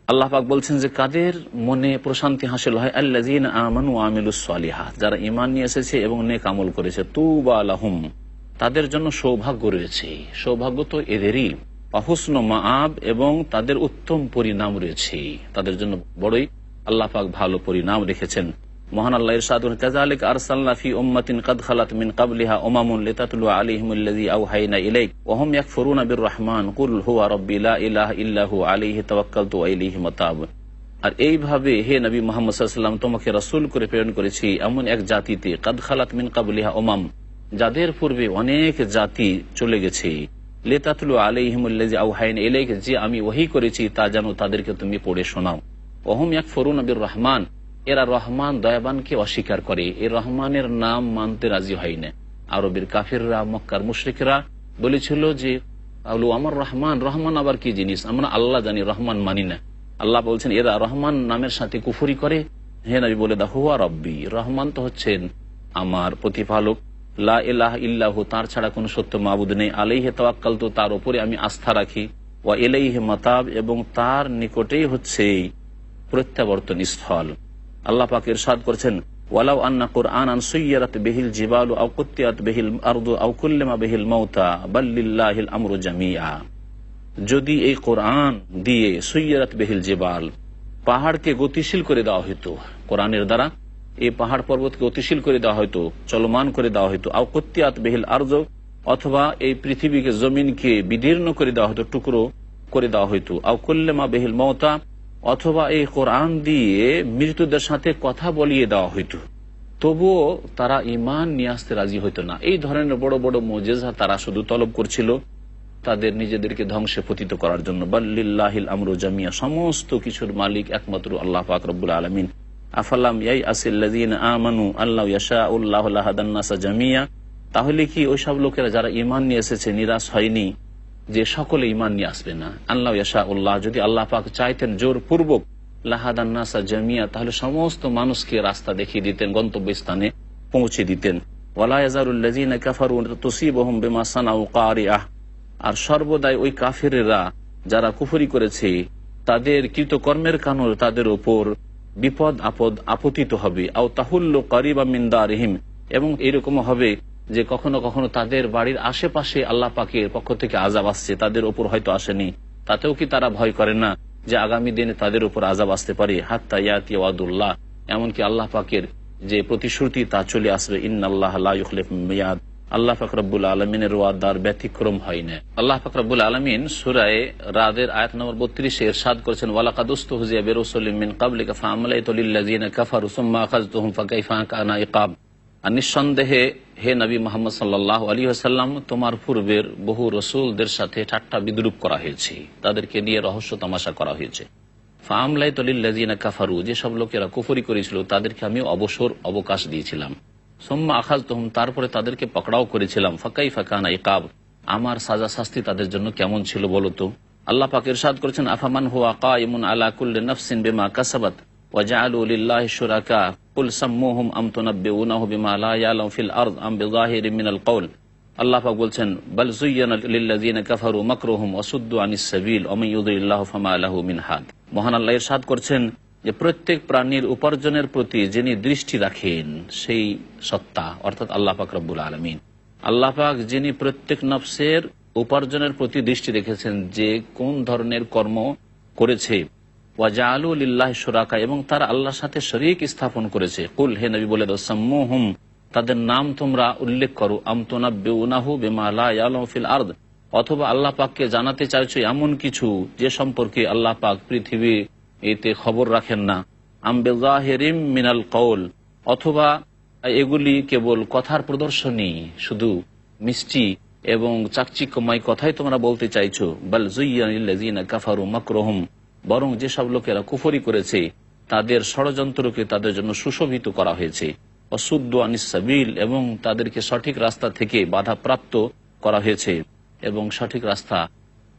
আল্লাহ পাক বলছেন যে কাদের মনে প্রশান্তি হাসিল হয়, আল্লাযীনা আমানু ওয়া আমিলুস সালিহাত, যারা ঈমান নিয়ে এসেছে এবং নেক আমল করেছে, তুবা লাহুম, তাদের জন্য সৌভাগ্য রয়েছে। সৌভাগ্য তো এদেরই, হুসনু মাআব, এবং তাদের উত্তম পরিণাম রয়েছে। তাদের জন্য বড়ই আল্লাহ পাক ভালো পরিণাম রেখেছেন। মহান আল্লাহ ইরশাদ করেন, কাযালিকা আরসালনা ফি উম্মাতিন কাদ খালাত মিন ক্বাবলিহা উমামুন লিতাতলু আলাইহিমুল্লাযী আওহাইনা ইলাইক ওয়া হুম ইয়াকফুরুনা বির-রাহমান কুল হুয়া রাব্বি লা ইলাহা ইল্লা হু আলাইহি তাওয়াক্কালতু ওয়া ইলাইহি মাতাব। আর এইভাবে হে নবী মুহাম্মদ সাল্লাল্লাহু আলাইহি ওয়াসাল্লাম, তোমাকে রাসূল করে প্রেরণ করেছি এমন এক জাতিতে, কাদ খালাত মিন ক্বাবলিহা উমাম, যাদের পূর্বে অনেক জাতি চলে গেছে, লিতাতলু আলাইহিমুল্লাযী আওহাইনা ইলাইক, যে আমি ওহী করেছি তা যেন তাদেরকে তুমি পড়ে শোনাও। ওয়া হুম ইয়াকফুরুনা বির-রাহমান, এরা রহমান দয়াবানকে অস্বীকার করে, এই রহমানের নাম মানতে রাজি হয় না। আরবের কাফিররা, মক্কার মুশরিকরা বলেছিল যে আমার রহমান, রহমান আবার কি জিনিস, আমরা আল্লাহ জানি, রহমান মানি না। আল্লাহ বলছেন এরা রহমান নামের সাথে কুফরি করে। হে নবী বলে দাও, হুয়া রব্বি, রহমান তো হচ্ছেন আমার প্রতিপালক, লা ইলাহা ইল্লাহু, তার ছাড়া কোনো সত্য মাবুদ নেই, আলাইহি তাওয়াক্কালতু, তার উপরে আমি আস্থা রাখি, ওয়া ইলাইহি মাতাব, এবং তার নিকটেই হচ্ছে প্রত্যাবর্তন স্থল। আল্লাহ পাক ইরশাদ করেছেন, ওয়ালাউ আন্না কুরআনান সুয়্যিরাত বিহিল জিবালু আও কুত্তিয়াত বিহিল আরদু আও কুল্লিমা বিহিল মাউতা বাল লিল্লাহিল আমরু জামিআ, যদি এই কোরআন দিয়ে সুয়্যিরাত বিহিল জিবাল, পাহাড়কে গতিশীল করে দেওয়া হতো, কোরআনের দ্বারা এই পাহাড় পর্বতকে গতিশীল করে দেওয়া হতো, চলমান করে দেওয়া হতো, আও কুত্তিয়াত বিহিল আরদু, অথবা এই পৃথিবীকে, জমিনকে বিদীর্ণ করে দেওয়া হতো, টুকরো করে দেওয়া হতো, আও কুল্লিমা বিহিল মাউতা, অথবা এই কোরআন দিয়ে মৃতদের সাথে কথা বলিয়ে দেওয়া হইত, তবুও তারা ঈমান নিয়ে আসতে রাজি হইত না। এই ধরনের বড় বড় মুজিজা তারা শুধু তলব করছিল তাদের নিজেদেরকে ধ্বংসে পতিত করার জন্য। বাল্লিল্লাহিল আমরু জামিয়া, সমস্ত কিছুর মালিক একমাত্র আল্লাহ পাক রব্বুল আলামিন। আফালাম ইয়াইআসিল্লাযীনা আমানু আল্লাহু ইয়াশাউল্লাহু লাহাদান নাসা জামিয়া, তাহলে কি ওইসব লোকেরা যারা ঈমান নিয়ে এসেছে নিরাশ হয়নি যে সকলে ঈমান নিয়ে আসবে না? আল্লাহু ইয়াশাউল্লাহ, যদি আল্লাহ পাক চাইতেন জোরপূর্বক, লাহাদান নাসা জামিয়া, তাহলে সমস্ত মানুষকে রাস্তা দেখিয়ে দিতেন, গন্তব্যস্থানে পৌঁছে দিতেন। ওয়ালা ইয়াজারুল্লাযীনা কাফারু তুসিবুহুম বিমা সানাউ কারিআহ, আর সর্বদাই ওই কাফিররা যারা কুফরি করেছে তাদের কৃতকর্মের কারণে তাদের উপর বিপদ আপদ আপতিত হবে। আও তাহুল্লু কারিবা মিন দারিহিম, এবং এরকম হবে যে কখনো কখনো তাদের বাড়ির আশেপাশে আল্লাহ পাকের পক্ষ থেকে আযাব আসছে, তাদের উপর হয়তো আসেনি, তাতেও কি তারা ভয় করে না যে আগামী দিনে তাদের উপর আযাব আসতে পারে? হাত্তা ইয়াতি ওয়াদুল্লাহ, এমনকি আল্লাহ পাকের যে প্রতিশ্রুতি তা চলে আসবে। ইন্নাল্লাহ লা ইউখলিফুল মিয়াদ, আল্লাহ পাক রব্বুল আলামিনের ওয়াদার ব্যতিক্রম হয় না। আল্লাহ পাক রব্বুল আলামিন সূরা রাদের আয়াত নম্বর 32 এ ইরশাদ করেছেন, ওয়ালাকাদ উস্তুহজিয়া বিরুসুলিন মিন ক্বাবলিকা ফাআমলাইতু লিল্লাযীনা কাফারু সুম্মা আখাযতুহুম ফাকাইফা কানা ইকাব। আর নিঃসন্দেহে হে নবী মুহাম্মদ সাল্লাল্লাহু আলাইহি ওয়াসাল্লাম, তোমার পূর্বের বহু রসুলদের সাথে ঠাট্টা বিদ্রূপ করা হয়েছে, তাদেরকে নিয়ে রহস্য তামাশা করা হয়েছে। ফাআমলাইতু লিল্লাযীনা কাফারু, যেসব লোকেরা কুফরি করেছিল তাদেরকে আমি অবকাশ দিয়েছিলাম। সুম্মা আখাযতুহুম, তারপরে তাদেরকে পকড়াও করেছিলাম। ফাকাইফা কানা ইকাব, আমার সাজা শাস্তি তাদের জন্য কেমন ছিল বলো তো। আল্লাহ পাক ইরশাদ করেছেন, আফামান হুয়া কায়িমুন আলা কুল্লি নাফসিন বিমা কাসাবাত ওয়া জাআলু লিল্লাহি শুরাকা কুল সাম্মুহুম আম তুনাব্বিউনাহু বিমা লা ইয়ালামু ফিল আরদ আম বিযাহিরিন মিনাল কওল। আল্লাহ পাক বলছেন, বাল যুয়্যিনা লিল্লাযীনা কাফারু মাকরুহুম ওয়া সুদ্দু আনিস সাবিল ওয়া মান ইউদ্রিল্লাহু ফামা লাহু মিন হাদ। মহান আল্লাহ ইরশাদ করছেন যে প্রত্যেক প্রাণীর উপার্জনের প্রতি যিনি দৃষ্টি রাখেন সেই সত্তা, অর্থাৎ আল্লাহ পাক রব্বুল আলামিন। আল্লাহ পাক যিনি প্রত্যেক নফসের উপার্জনের প্রতি দৃষ্টি রেখেছেন, যে কোন ধরনের কর্ম করেছে। ওয়া জাআলু লিল্লাহি শুরাকা, এবং তারা আল্লাহর সাথে শরীক স্থাপন করেছে। কুল, হে নবী বলে দাও, সাম্মুহুম, তাদের নাম তোমরা উল্লেখ করো, আম তুনাব্বিউনাহু বিমা লা ইয়ালামু ফিল আরদ, অথবা আল্লাহ পাককে জানাতে চাইছো এমন কিছু যে সম্পর্কে আল্লাহ পাক পৃথিবী এতে খবর রাখেন না। আম বিযাহিরিন মিনাল কওল, অথবা এগুলি কেবল কথার প্রদর্শনী, শুধু মিষ্টি এবং চাকচিক্যময় কথাই তোমরা বলতে চাইছো। বাল যুয়্যিনা লিল্লাযীনা কাফারু মাকরুহুম, বরং যেসব লোকেরা কুফরি করেছে তাদের ষড়যন্ত্রকে তাদের জন্য সুশোভিত করা হয়েছে। অসুদ্দু আনিস সাবিল, এবং তাদেরকে সঠিক রাস্তা থেকে বাধাপ্রাপ্ত করা হয়েছে এবং সঠিক রাস্তা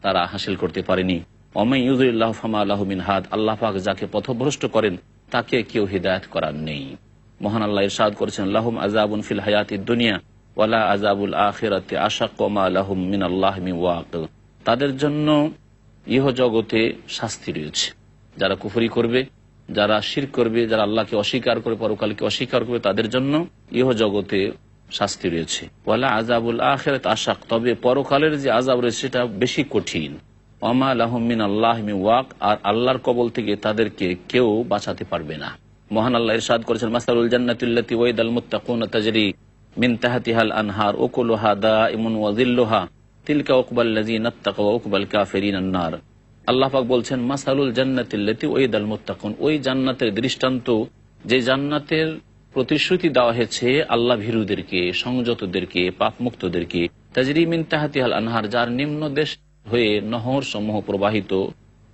তারা হাসিল করতে পারেনি। ওমান ইউযিলিল্লাহু ফামা লাহু মিন হাদ, আল্লাহ পাক যাকে পথভ্রষ্ট করেন তাকে কেউ হিদায়াত করার নেই। মহান আল্লাহ ইরশাদ করেছেন, লাহুম আযাবুন ফিল হায়াতিদ দুনিয়া ওয়ালা আযাবুল আখিরাতি আশাক্কু মা লাহুম মিনাল্লাহি মিন ওয়াক। তাদের জন্য ইহ জগতে শাস্তি রয়েছে। যারা কুফরি করবে, যারা শিরক করবে, যারা আল্লাহকে অস্বীকার করে পরকালকে অস্বীকার করবে, তাদের জন্য ইহ জগতে শাস্তি রয়েছে। ওয়ালা আযাবুল আখিরাতি আশাক, তবে পরকালের যে আযাব রয়েছে সেটা বেশি কঠিন। ওমা লাহুম মিনাল্লাহি মিন ওয়াক, আর আল্লাহর কবল থেকে তাদেরকে কেউ বাঁচাতে পারবে না। মহান আল্লাহ ইরশাদ করেছেন, মাসালুল জান্নাতিল্লাতী ওয়াইদাল মুত্তাকুনা তাজরি মিন তাহতিহাল আনহার উকুলুহা দাইমুন ওয়া যিল্লুহা তিলকা উকবাল্লাযীনা ইত্তাকাউ ওয়া উকবাল কাফিরিনান নার। আল্লাহ পাক বলছেন, মাসালুল জান্নাতিল্লাতী ওয়াইদাল মুত্তাকুন, ওই জান্নাতের দৃষ্টান্ত যে জান্নাতের প্রতিশ্রুতি দেওয়া হয়েছে আল্লাহ ভীরুদেরকে, সংযতদেরকে, পাপমুক্তদেরকে, তাজরি মিন তাহতিহাল আনহার, যার নিম্ন দেশ হয়ে নহর সমূহ প্রবাহিত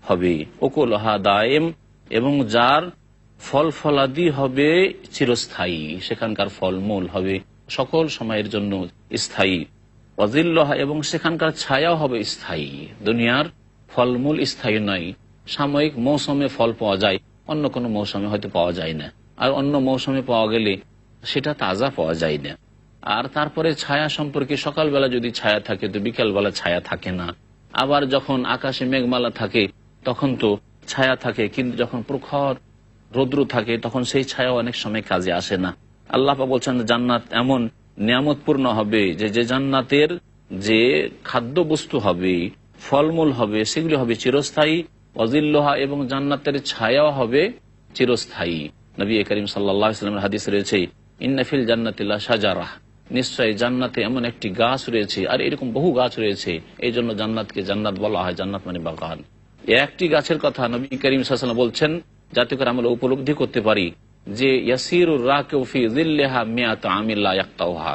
হবে, উকুলুহা দাইম, এবং যার ফল ফলাদি হবে চিরস্থায়ী, সেখানকার ফলমূল হবে সকল সময়ের জন্য স্থায়ী। ওয়াজিল্লহা, এবং সেখানকার ছায়াও হবে স্থায়ী। দুনিয়ার ফলমূল স্থায়ী নয়, সাময়িক মৌসুমে ফল পাওয়া যায়, অন্য কোনো মৌসুমে হয়তো পাওয়া যায় না, আর অন্য মৌসুমে পাওয়া গেলে সেটা তাজা পাওয়া যায় না। আর তারপরে ছায়া সম্পর্কে, সকালবেলা যদি ছায়া থাকে তো বিকালবেলা ছায়া থাকে না, আবার যখন আকাশে মেঘমালা থাকে তখন তো ছায়া থাকে, কিন্তু যখন প্রখর রৌদ্র থাকে তখন সেই ছায়া অনেক সময় কাজে আসে না। আল্লাহ পাক বলছেন, জান্নাত এমন নিয়ামতপূর্ণ হবে যে জান্নাতের যে খাদ্য বস্তু হবে, ফলমূল হবে, সেগুলি হবে চিরস্থায়ী। ওয়াজিল্লুহা, এবং জান্নাতের ছায়াও হবে চিরস্থায়ী। নবী করিম সাল্লাল্লাহু আলাইহি ওয়াসাল্লামের হাদিস রয়েছে, ইন্না ফিল জান্নাতি লাশাজারাহ, নিশ্চয়ই জান্নাতে এমন একটি গাছ রয়েছে, আর এরকম বহু গাছ রয়েছে, এই জন্য জান্নাতকে জান্নাত বলা হয়, জান্নাত মানে বাগান। একটি গাছের কথা নবী করিম সাল্লাল্লাহু আলাইহি ওয়াসাল্লাম বলছেন, যাতে করে আমরা উপলব্ধি করতে পারি যে ইয়াসিরুর রাকিউ ফি যিল্লিহা মিয়াত আমিন লা ইয়াকতাউহা,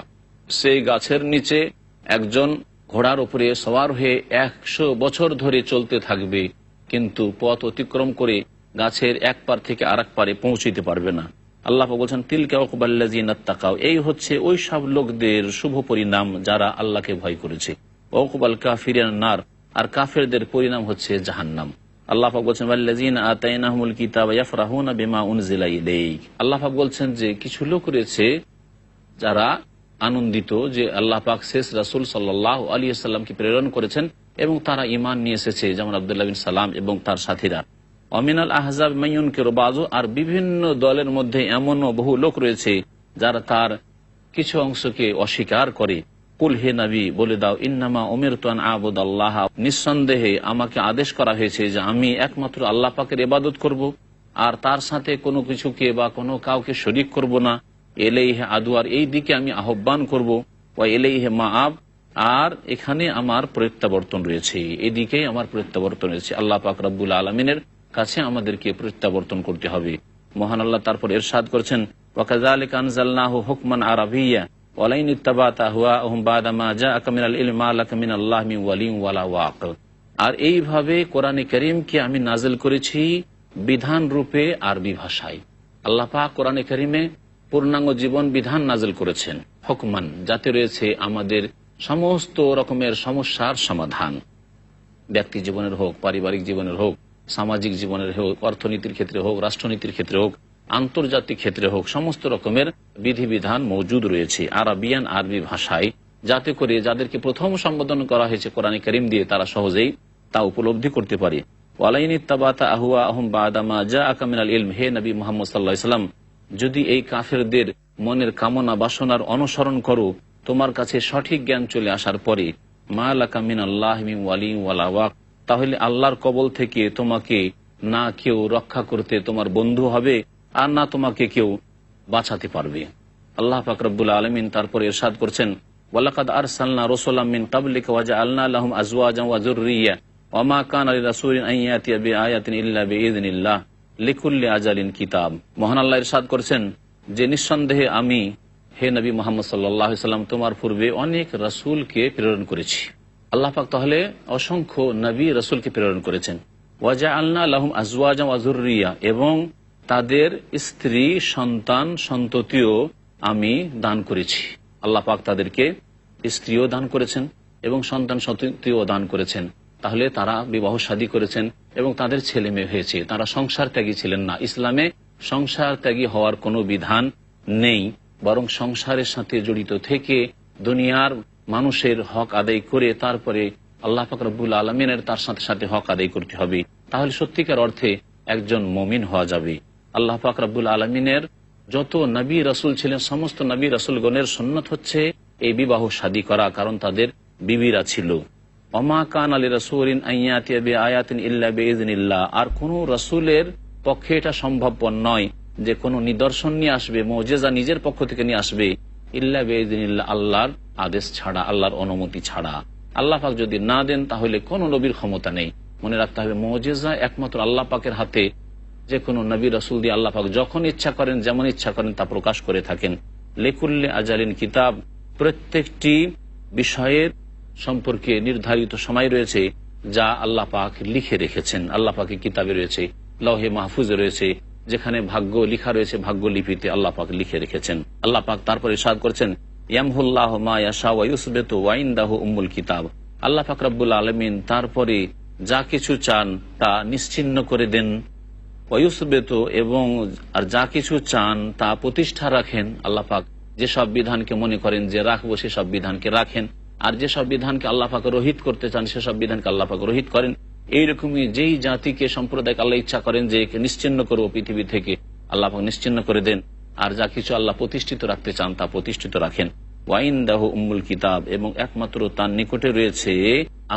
সেই গাছের নিচে একজন ঘোড়ার উপরে সওয়ার হয়ে 100 বছর ধরে চলতে থাকবে, কিন্তু পথ অতিক্রম করে গাছের এক পার থেকে আরেক পারে পৌঁছিতে পারবে না। আল্লাহ বলছেন, তিলকা উকবাল্লাযীনা ইত্তাকাউ, এই হচ্ছে ওই সব লোকদের শুভ পরিণাম যারা আল্লাহকে ভয় করেছে। উকবাল কাফিরিনান নার, আর কাফেরদের পরিণাম হচ্ছে জাহান্নাম। আল্লাহ পাক বলছেন, ওয়াল্লাযীনা আতাইনাহুমুল কিতাবা ইয়াফরাহুনা বিমা উনজিলা ইলাইক। আল্লাহ পাক বলছেন যে কিছু লোক রয়েছে যারা আনন্দিত যে আল্লাহ পাক শেষ রাসূল সাল্লাল্লাহু আলাইহি ওয়াসাল্লামকে প্রেরণ করেছেন এবং তারা ঈমান নিয়ে এসেছে, যেমন আব্দুল্লাহ বিন সালাম এবং তার সাথীরা। অমিনাল আহজাব মাইয়ুনকিরু বাযু, আর বিভিন্ন দলের মধ্যে এমনও বহু লোক রয়েছে যারা তার কিছু অংশকে অস্বীকার করে। কুল, হে নবী বলে দাও, ইন্নামা উমিরতু আন আ'বুদাল্লাহ, নিঃসন্দেহে আমাকে আদেশ করা হয়েছে যে আমি একমাত্র আল্লাহ পাকের ইবাদত করব, আর তার সাথে কোনো কিছুকে বা কোনো কাউকে শরীক করব না। ইলাইহি আদওয়ার, এই দিকে আমি আহ্বান করব। ওয়া ইলাইহি মাআব, আর এখানে আমার প্রত্যাবর্তন রয়েছে, এদিকে আমার প্রত্যাবর্তন রয়েছে। আল্লাহ পাক রব্বুল আলামিনের কাছে আমাদেরকে প্রত্যাবর্তন করতে হবে। মহান আল্লাহ তারপর ইরশাদ করেছেন, ওয়া কাযালিকা আনজালনাহু হুকমান আরাবিয়্যা ওয়ালাইন ইত্তাবাতা আহওয়াহুম বা'দা মা জাআকা মিনাল ইলমি মা লাকা মিনাল্লাহি মিন ওয়ালিয়্যিন ওয়ালা ওয়াক। আর এইভাবে কোরআনে কারীমকে আমি নাযিল করেছি বিধান রূপে আরবি ভাষায়। আল্লাহ পাক কোরআনে কারীমে পূর্ণাঙ্গ জীবন বিধান নাযিল করেছেন, হুকমান, যাতে রয়েছে আমাদের সমস্ত রকমের সমস্যার সমাধান, ব্যক্তি জীবনের হোক, পারিবারিক জীবনের হোক, সামাজিক জীবনের হোক, অর্থনীতির ক্ষেত্রে হোক, রাষ্ট্রনীতির ক্ষেত্রে হোক, আন্তর্জাতিক ক্ষেত্রে হোক, সমস্ত রকমের বিধিবিধান মজুদ রয়েছে আরবিয়ান, আরবি ভাষায়, যাতে করে যাদেরকে প্রথম সম্বোধন করা হয়েছে কোরআনে কারীম দিয়ে তারা সহজেই তা উপলব্ধি করতে পারে। ওয়ালাইন ইত্তাবাতা আহওয়াহুম বা'দা মা জাআকা মিনাল ইলম, হে নবী মুহাম্মদ সাল্লাল্লাহু আলাইহি ওয়াসাল্লাম, যদি এই কাফেরদের মনের কামনা বাসনার অনুসরণ করো তোমার কাছে সঠিক জ্ঞান চলে আসার পরে, মা লাকা মিনাল্লাহি মিন ওয়ালিয়্যিন ওয়ালা ওয়াক, তাহলে আল্লাহর কবল থেকে তোমাকে না কেউ রক্ষা করতে তোমার বন্ধু হবে, আর না তোমাকে কেউ বাঁচাতে পারবে। আল্লাহ পাক রব্বুল আলামিন তারপরে ইরশাদ করছেন, ওয়ালাকাদ আরসালনা রাসূলাম মিন ক্বাবলিকা ওয়া জাআলনা লাহুম আজওয়াজান ওয়া যুররিয়্যা ওয়া মা কানা লিরাসূলিন আন ইয়াতিয়া বিআয়াতিন ইল্লা বিইযনিল্লাহ লিকুল্লি আজালিন কিতাব। মহান আল্লাহ ইরশাদ করছেন যে নিঃসন্দেহে আমি, হে নবী মুহাম্মদ সাল্লাল্লাহু আলাইহি ওয়াসাল্লাম, তোমার পূর্বে অনেক রাসূলকে প্রেরণ করেছি। আল্লাহ পাক তাহলে অসংখ্য নবী রাসূলকে প্রেরণ করেছেন। ওয়া জাআলনা লাহুম আজওয়াজান ওয়া যুররিয়্যা, এবং তাদের স্ত্রী সন্তান সন্ততিও আমি দান করেছি। আল্লাহ পাক তাদেরকে স্ত্রীও দান করেছেন এবং সন্তান সন্ততিও দান করেছেন। তাহলে তারা বিবাহ শাদী করেছেন এবং তাদের ছেলে মেয়ে হয়েছে, তারা সংসার ত্যাগী ছিলেন না। ইসলামে সংসার ত্যাগী হওয়ার কোনো বিধান নেই, বরং সংসারের সাথে জড়িত থেকে দুনিয়ার মানুষের হক আদায় করে তারপরে আল্লাহ পাক রব্বুল আলমিনের তার সাথে সাথে হক আদায় করতে হবে। তাহলে সত্যিকার অর্থে একজন মুমিন হওয়া যাবে। আল্লাহ পাক রব্বুল আলমিনের যত নবী রাসূল ছিলেন, সমস্ত নবী রাসূলগণের সুন্নত হচ্ছে এই বিবাহ শাদী করা, কারণ তাদের বিবিরা ছিল। ওমা কান আলী রাসূলিন আইয়াতিয়া বিআয়াতিন ইল্লা বিইজনিল্লাহ, আর কোন রাসূলের পক্ষে এটা সম্ভবপর নয় যে কোনো নিদর্শন নিয়ে আসবে, মুজিজা নিজের পক্ষ থেকে নিয়ে আসবে, ইল্লা বিইজনিল্লাহ, আল্লাহর আদেশ ছাড়া, আল্লাহর অনুমতি ছাড়া। আল্লাহ পাক যদি না দেন তাহলে কোন নবীর ক্ষমতা নেই। মনে রাখতে হবে মুজিজা একমাত্র আল্লাহ পাকের হাতে। যে কোনো নবী রাসূল দিয়ে আল্লাহ পাক যখন ইচ্ছা করেন, যেমন ইচ্ছা করেন তা প্রকাশ করে থাকেন। লিকুল্লি আজালিন কিতাব, প্রত্যেকটি বিষয়ের সম্পর্কে নির্ধারিত সময় রয়েছে যা আল্লাহ পাক লিখে রেখেছেন। আল্লাহ পাকের কিতাবে রয়েছে, লৌহে মাহফুজে রয়েছে, যেখানে ভাগ্য লিখা রয়েছে, ভাগ্য লিপিতে আল্লাহ পাক লিখে রেখেছেন। আল্লাহ পাক তারপরে ইরশাদ করছেন, ইয়ামহুল্লাহু মা ইয়াশা ওয়া ইউসবিতু ওয়া ইনদাহু উম্মুল কিতাব। আল্লাহ পাক রব্বুল আলামিন তারপরে যা কিছু চান তা নিশ্চিহ্ন করে দেন, ওয়া ইউসবিতু, এবং আর যা কিছু চান তা প্রতিষ্ঠা রাখেন। আল্লাহ পাক যেসব বিধানকে মনে করেন যে রাখবো সেসব বিধানকে রাখেন, আর যেসব বিধানকে আল্লাহ পাক রহিত করতে চান সেসব বিধানকে আল্লাহ পাক রহিত করেন। এইরকমই যেই জাতিকে, সম্প্রদায়কে আল্লাহ ইচ্ছা করেন যে একে নিশ্চিহ্ন করবো পৃথিবী থেকে, আল্লাহ পাক নিশ্চিহ্ন করে দেন। আর যা কিছু আল্লাহ প্রতিষ্ঠিত রাখতে চান তা প্রতিষ্ঠিত রাখেন। ওয়া ইনদাহু উম্মুল কিতাব, এবং একমাত্র তার নিকটে রয়েছে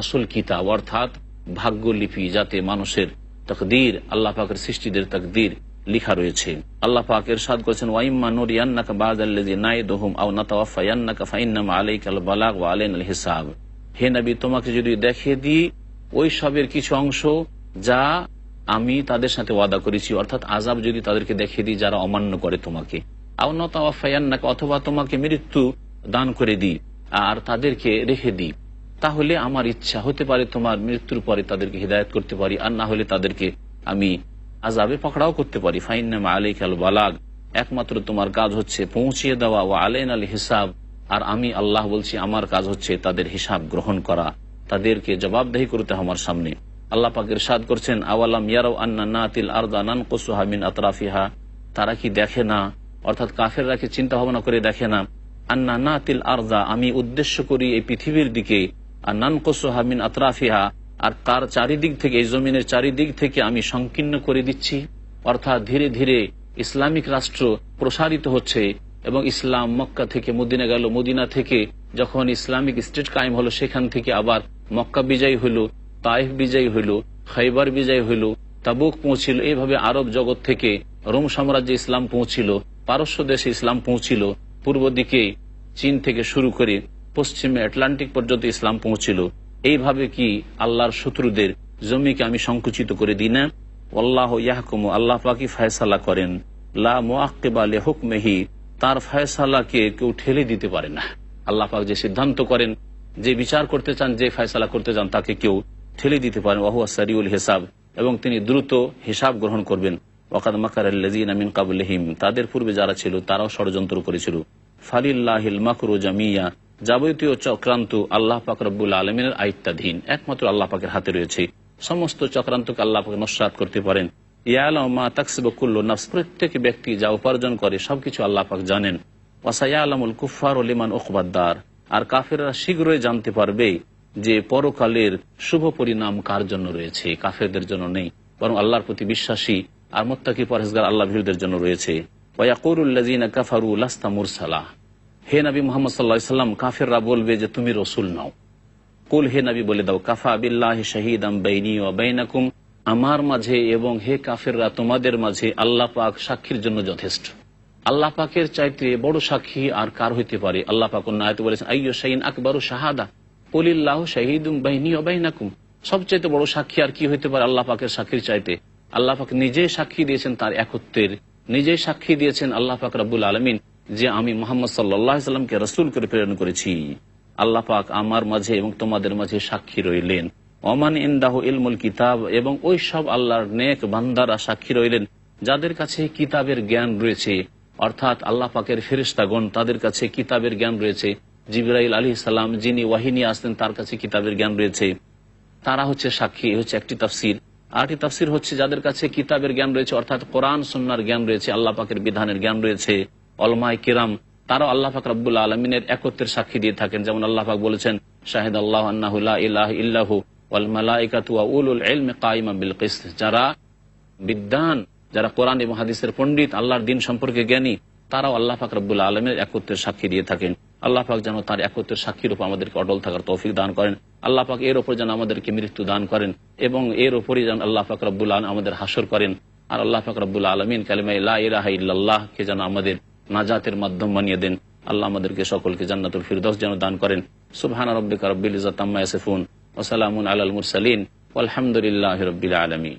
আসল কিতাব, অর্থাৎ ভাগ্যলিপি, যাতে মানুষের তাকদীর, আল্লাহ পাকের সৃষ্টিদের তাকদীর লিখা রয়েছে। আল্লাহ পাক ইরশাদ করেছেন, ওয়া ইম্মা নুরিয়ান্নাকা বা'দাল্লাযী নাইদুহুম আও নাতাওয়াফায়ান্নাকা ফাইন্নামা আলাইকাল বালাগ ওয়া আলাইনাল হিসাব। হে নবী, তোমাকে যদি দেখিয়ে দিই ওই সবের কিছু অংশ যা আমি তাদের সাথে ওয়াদা করেছি, অর্থাৎ আযাব যদি তাদেরকে দেখিয়ে দিই যারা অমান্য করে তোমাকে, আও নাতাওয়াফায়ান্নাকা, অথবা তোমাকে মৃত্যু দান করে দিই আর তাদেরকে রেখে দিই, তাহলে আমার ইচ্ছা হতে পারে তোমার মৃত্যুর পরে তাদেরকে হিদায়াত করতে পারি, আর না হলে তাদেরকে আমি আযাবে পকড়াও করতে পারি। ফাইন্নামা আলাইকাল বালাগ, একমাত্র তোমার কাজ হচ্ছে পৌঁছিয়ে দেওয়া, ওয়া আলাইনাল হিসাব, আর আমি আল্লাহ বলছি আমার কাজ হচ্ছে তাদের হিসাব গ্রহণ করা, তাদেরকে জবাবদেহি করতে আমার সামনে। আল্লাহ পাক ইরশাদ করছেন, আওয়ালাম ইয়ারাউ আন্না নাতিল আরদা নানকুসুহা মিন আতরাফিহা, তারা কি দেখে না, অর্থাৎ কাফেররা কি চিন্তা ভাবনা করে দেখে না, আন্না নাতিল আরদা, আমি উদ্দেশ্য করি এই পৃথিবীর দিকে, আর নানকুসুহা মিন আতরাফিহা, আর তার চারিদিক থেকে, এই জমিনের চারিদিক থেকে আমি সংকীর্ণ করে দিচ্ছি। অর্থাৎ ধীরে ধীরে ইসলামিক রাষ্ট্র প্রসারিত হচ্ছে এবং ইসলাম মক্কা থেকে মদিনা গেল, মদিনা থেকে যখন ইসলামিক স্টেট কায়েম হলো সেখান থেকে আবার মক্কা বিজয়ী হইল, তায়েফ বিজয়ী হইল, খাইবার বিজয়ী হইল, তাবুক পৌঁছিল, এইভাবে আরব জগৎ থেকে রোম সাম্রাজ্যে ইসলাম পৌঁছিল, পারস্য দেশে ইসলাম পৌঁছিল, পূর্ব দিকে চীন থেকে শুরু করে পশ্চিমে আটলান্টিক পর্যন্ত ইসলাম পৌঁছিল। এইভাবে কি আল্লাহর শত্রুদের জমিকে আমি সংকুচিত করে দিই না? আল্লাহ ইয়াহকুমু, আল্লাহ পাকই ফয়সালা করেন, লা মুআক্কিবা লিহুকমিহি, তার ফয়সালাকে কেউ ঠেলে দিতে পারে না। আল্লাহ পাক যে সিদ্ধান্ত করেন, যে বিচার করতে চান, যে ফয়সালা করতে চান, তাকে কেউ ঠেলে দিতে পারেন। ওয়া হুয়া সারিউল হিসাব, এবং তিনি দ্রুত হিসাব গ্রহণ করবেন। ওয়াকাদ মাকারাল্লাযীনা মিন ক্বাবলিহিম, তাদের পূর্বে যারা ছিল তারাও ষড়যন্ত্র করেছিল। ফালিল্লাহিল মাকরু জামিয়া, যাবতীয় চক্রান্ত আল্লাহ পাক রব্বুল আলামিনের আয়ত্তাধীন, একমাত্র আল্লাহ পাকের হাতে রয়েছে। সমস্ত চক্রান্তকে আল্লাহ পাক নস্যাৎ করতে পারেন। ইয়ালামু মা তাকসিবু কুল্লু নাফস, প্রত্যেক ব্যক্তি যা উপার্জন করে সবকিছু আল্লাহ পাক জানেন। ওয়া সায়ালামুল কুফফারু লিমান উকবাদ-দার, আর কাফেররা শীঘ্রই জানতে পারবে যে পরকালের শুভ পরিণাম কার জন্য রয়েছে, কাফেরদের জন্য নেই, বরং আল্লাহর প্রতি বিশ্বাসী আর মুত্তাকি পরহেজগার আল্লাহ ভীরুদের জন্য রয়েছে। ওয়া ইয়াকুলুল্লাযীনা কাফারু লাস্তা মুরসালা, হে নবী মুহাম্মদ সাল্লাল্লাহু আলাইহি ওয়াসাল্লাম, কাফেররা বলবে যে তুমি রসুল নাও। কুল, হে নবী বলে দাও, কাফা বিল্লাহি শাহীদাম বাইনি ওয়া বাইনাকুম, আমার মাঝে এবং হে কাফেররা তোমাদের মাঝে আল্লাহ পাক সাক্ষীর জন্য যথেষ্ট। আল্লাহ পাকের চাইতে বড় সাক্ষী আর কার হইতে পারে? আল্লাহ পাক অন্য আয়াতে বলেছেন, আইয়ু শাইইন আকবারু শাহাদা কুলিল্লাহু শাহীদুম বাইনি ওয়া বাইনাকুম, সবচাইতে বড় সাক্ষী আর কি হইতে পারে আল্লাহ পাকের সাক্ষীর চাইতে? আল্লাহ পাক নিজেই সাক্ষী দিয়েছেন তার একত্বের, নিজেই সাক্ষী দিয়েছেন আল্লাহ পাক রব্বুল আলামিন যে আমি মুহাম্মদ সাল্লাল্লাহু আলাইহি ওয়াসাল্লামকে রাসূল করে প্রেরণ করেছি। আল্লাহ পাক আমার মাঝে এবং তোমাদের মাঝে সাক্ষী রইলেন। ওমান ইনদাহু ইলমুল কিতাব, এবং ওই সব আল্লাহর নেক বান্দারা সাক্ষী রইলেন যাদের কাছে কিতাবের জ্ঞান রয়েছে, অর্থাৎ আল্লাহ পাকের ফেরেশতাগণ তাদের কাছে কিতাবের জ্ঞান রয়েছে। জিবরাইল আলাইহিস সালাম যিনি ওয়াহী নিয়ে আসতেন তার কাছে কিতাবের জ্ঞান রয়েছে। তারা হচ্ছে সাক্ষী, হচ্ছে একটি তাফসির। আরেকটি তাফসির হচ্ছে যাদের কাছে কিতাবের জ্ঞান রয়েছে, অর্থাৎ কোরআন সুন্নাহর জ্ঞান রয়েছে, আল্লাহ পাকের বিধানের জ্ঞান রয়েছে, উলামায়ে কিরাম তারাও আল্লাহ পাক রব্বুল আলামিনের একত্বের সাক্ষী দিয়ে থাকেন। যেমন আল্লাহ পাক বলেছেন, শাহিদ আল্লাহু আন্নাহু লা ইলাহা ইল্লাহু ওয়াল মালাইকাতু ওয়া উলুল ইলমি কায়িমান বিল কিসত। যারা বিদ্বান, যারা কোরআন এবং হাদিসের পণ্ডিত, আল্লাহর দ্বীন সম্পর্কে জ্ঞানী, তারাও আল্লাহ পাক রব্বুল আলামিনের একত্বের সাক্ষী দিয়ে থাকেন। আল্লাহ পাক যেন তার একত্বের সাক্ষীর উপর আমাদেরকে অটল থাকার তৌফিক দান করেন। আল্লাহ পাক এর উপর যেন আমাদেরকে মৃত্যু দান করেন এবং এর উপরই যেন আল্লাহ পাক রব্বুল আলামিন আমাদের হাসর করেন। আর আল্লাহ পাক রব্বুল আলামিন কালিমা লা ইলাহা ইল্লাল্লাহ কে যেন আমাদের নাজাতের মাধ্যম বানিয়ে দেন। আল্লাহ আমাদেরকে সকলকে জান্নাতুল ফিরদৌস যেন দান করেন। সুবহান রাব্বিকা রাব্বিল ইজ্জাতি আম্মা ইয়াসিফুন ওয়া সালামুন আলাল মুরসালিন ওয়ালহামদুলিল্লাহি রাব্বিল আলামিন।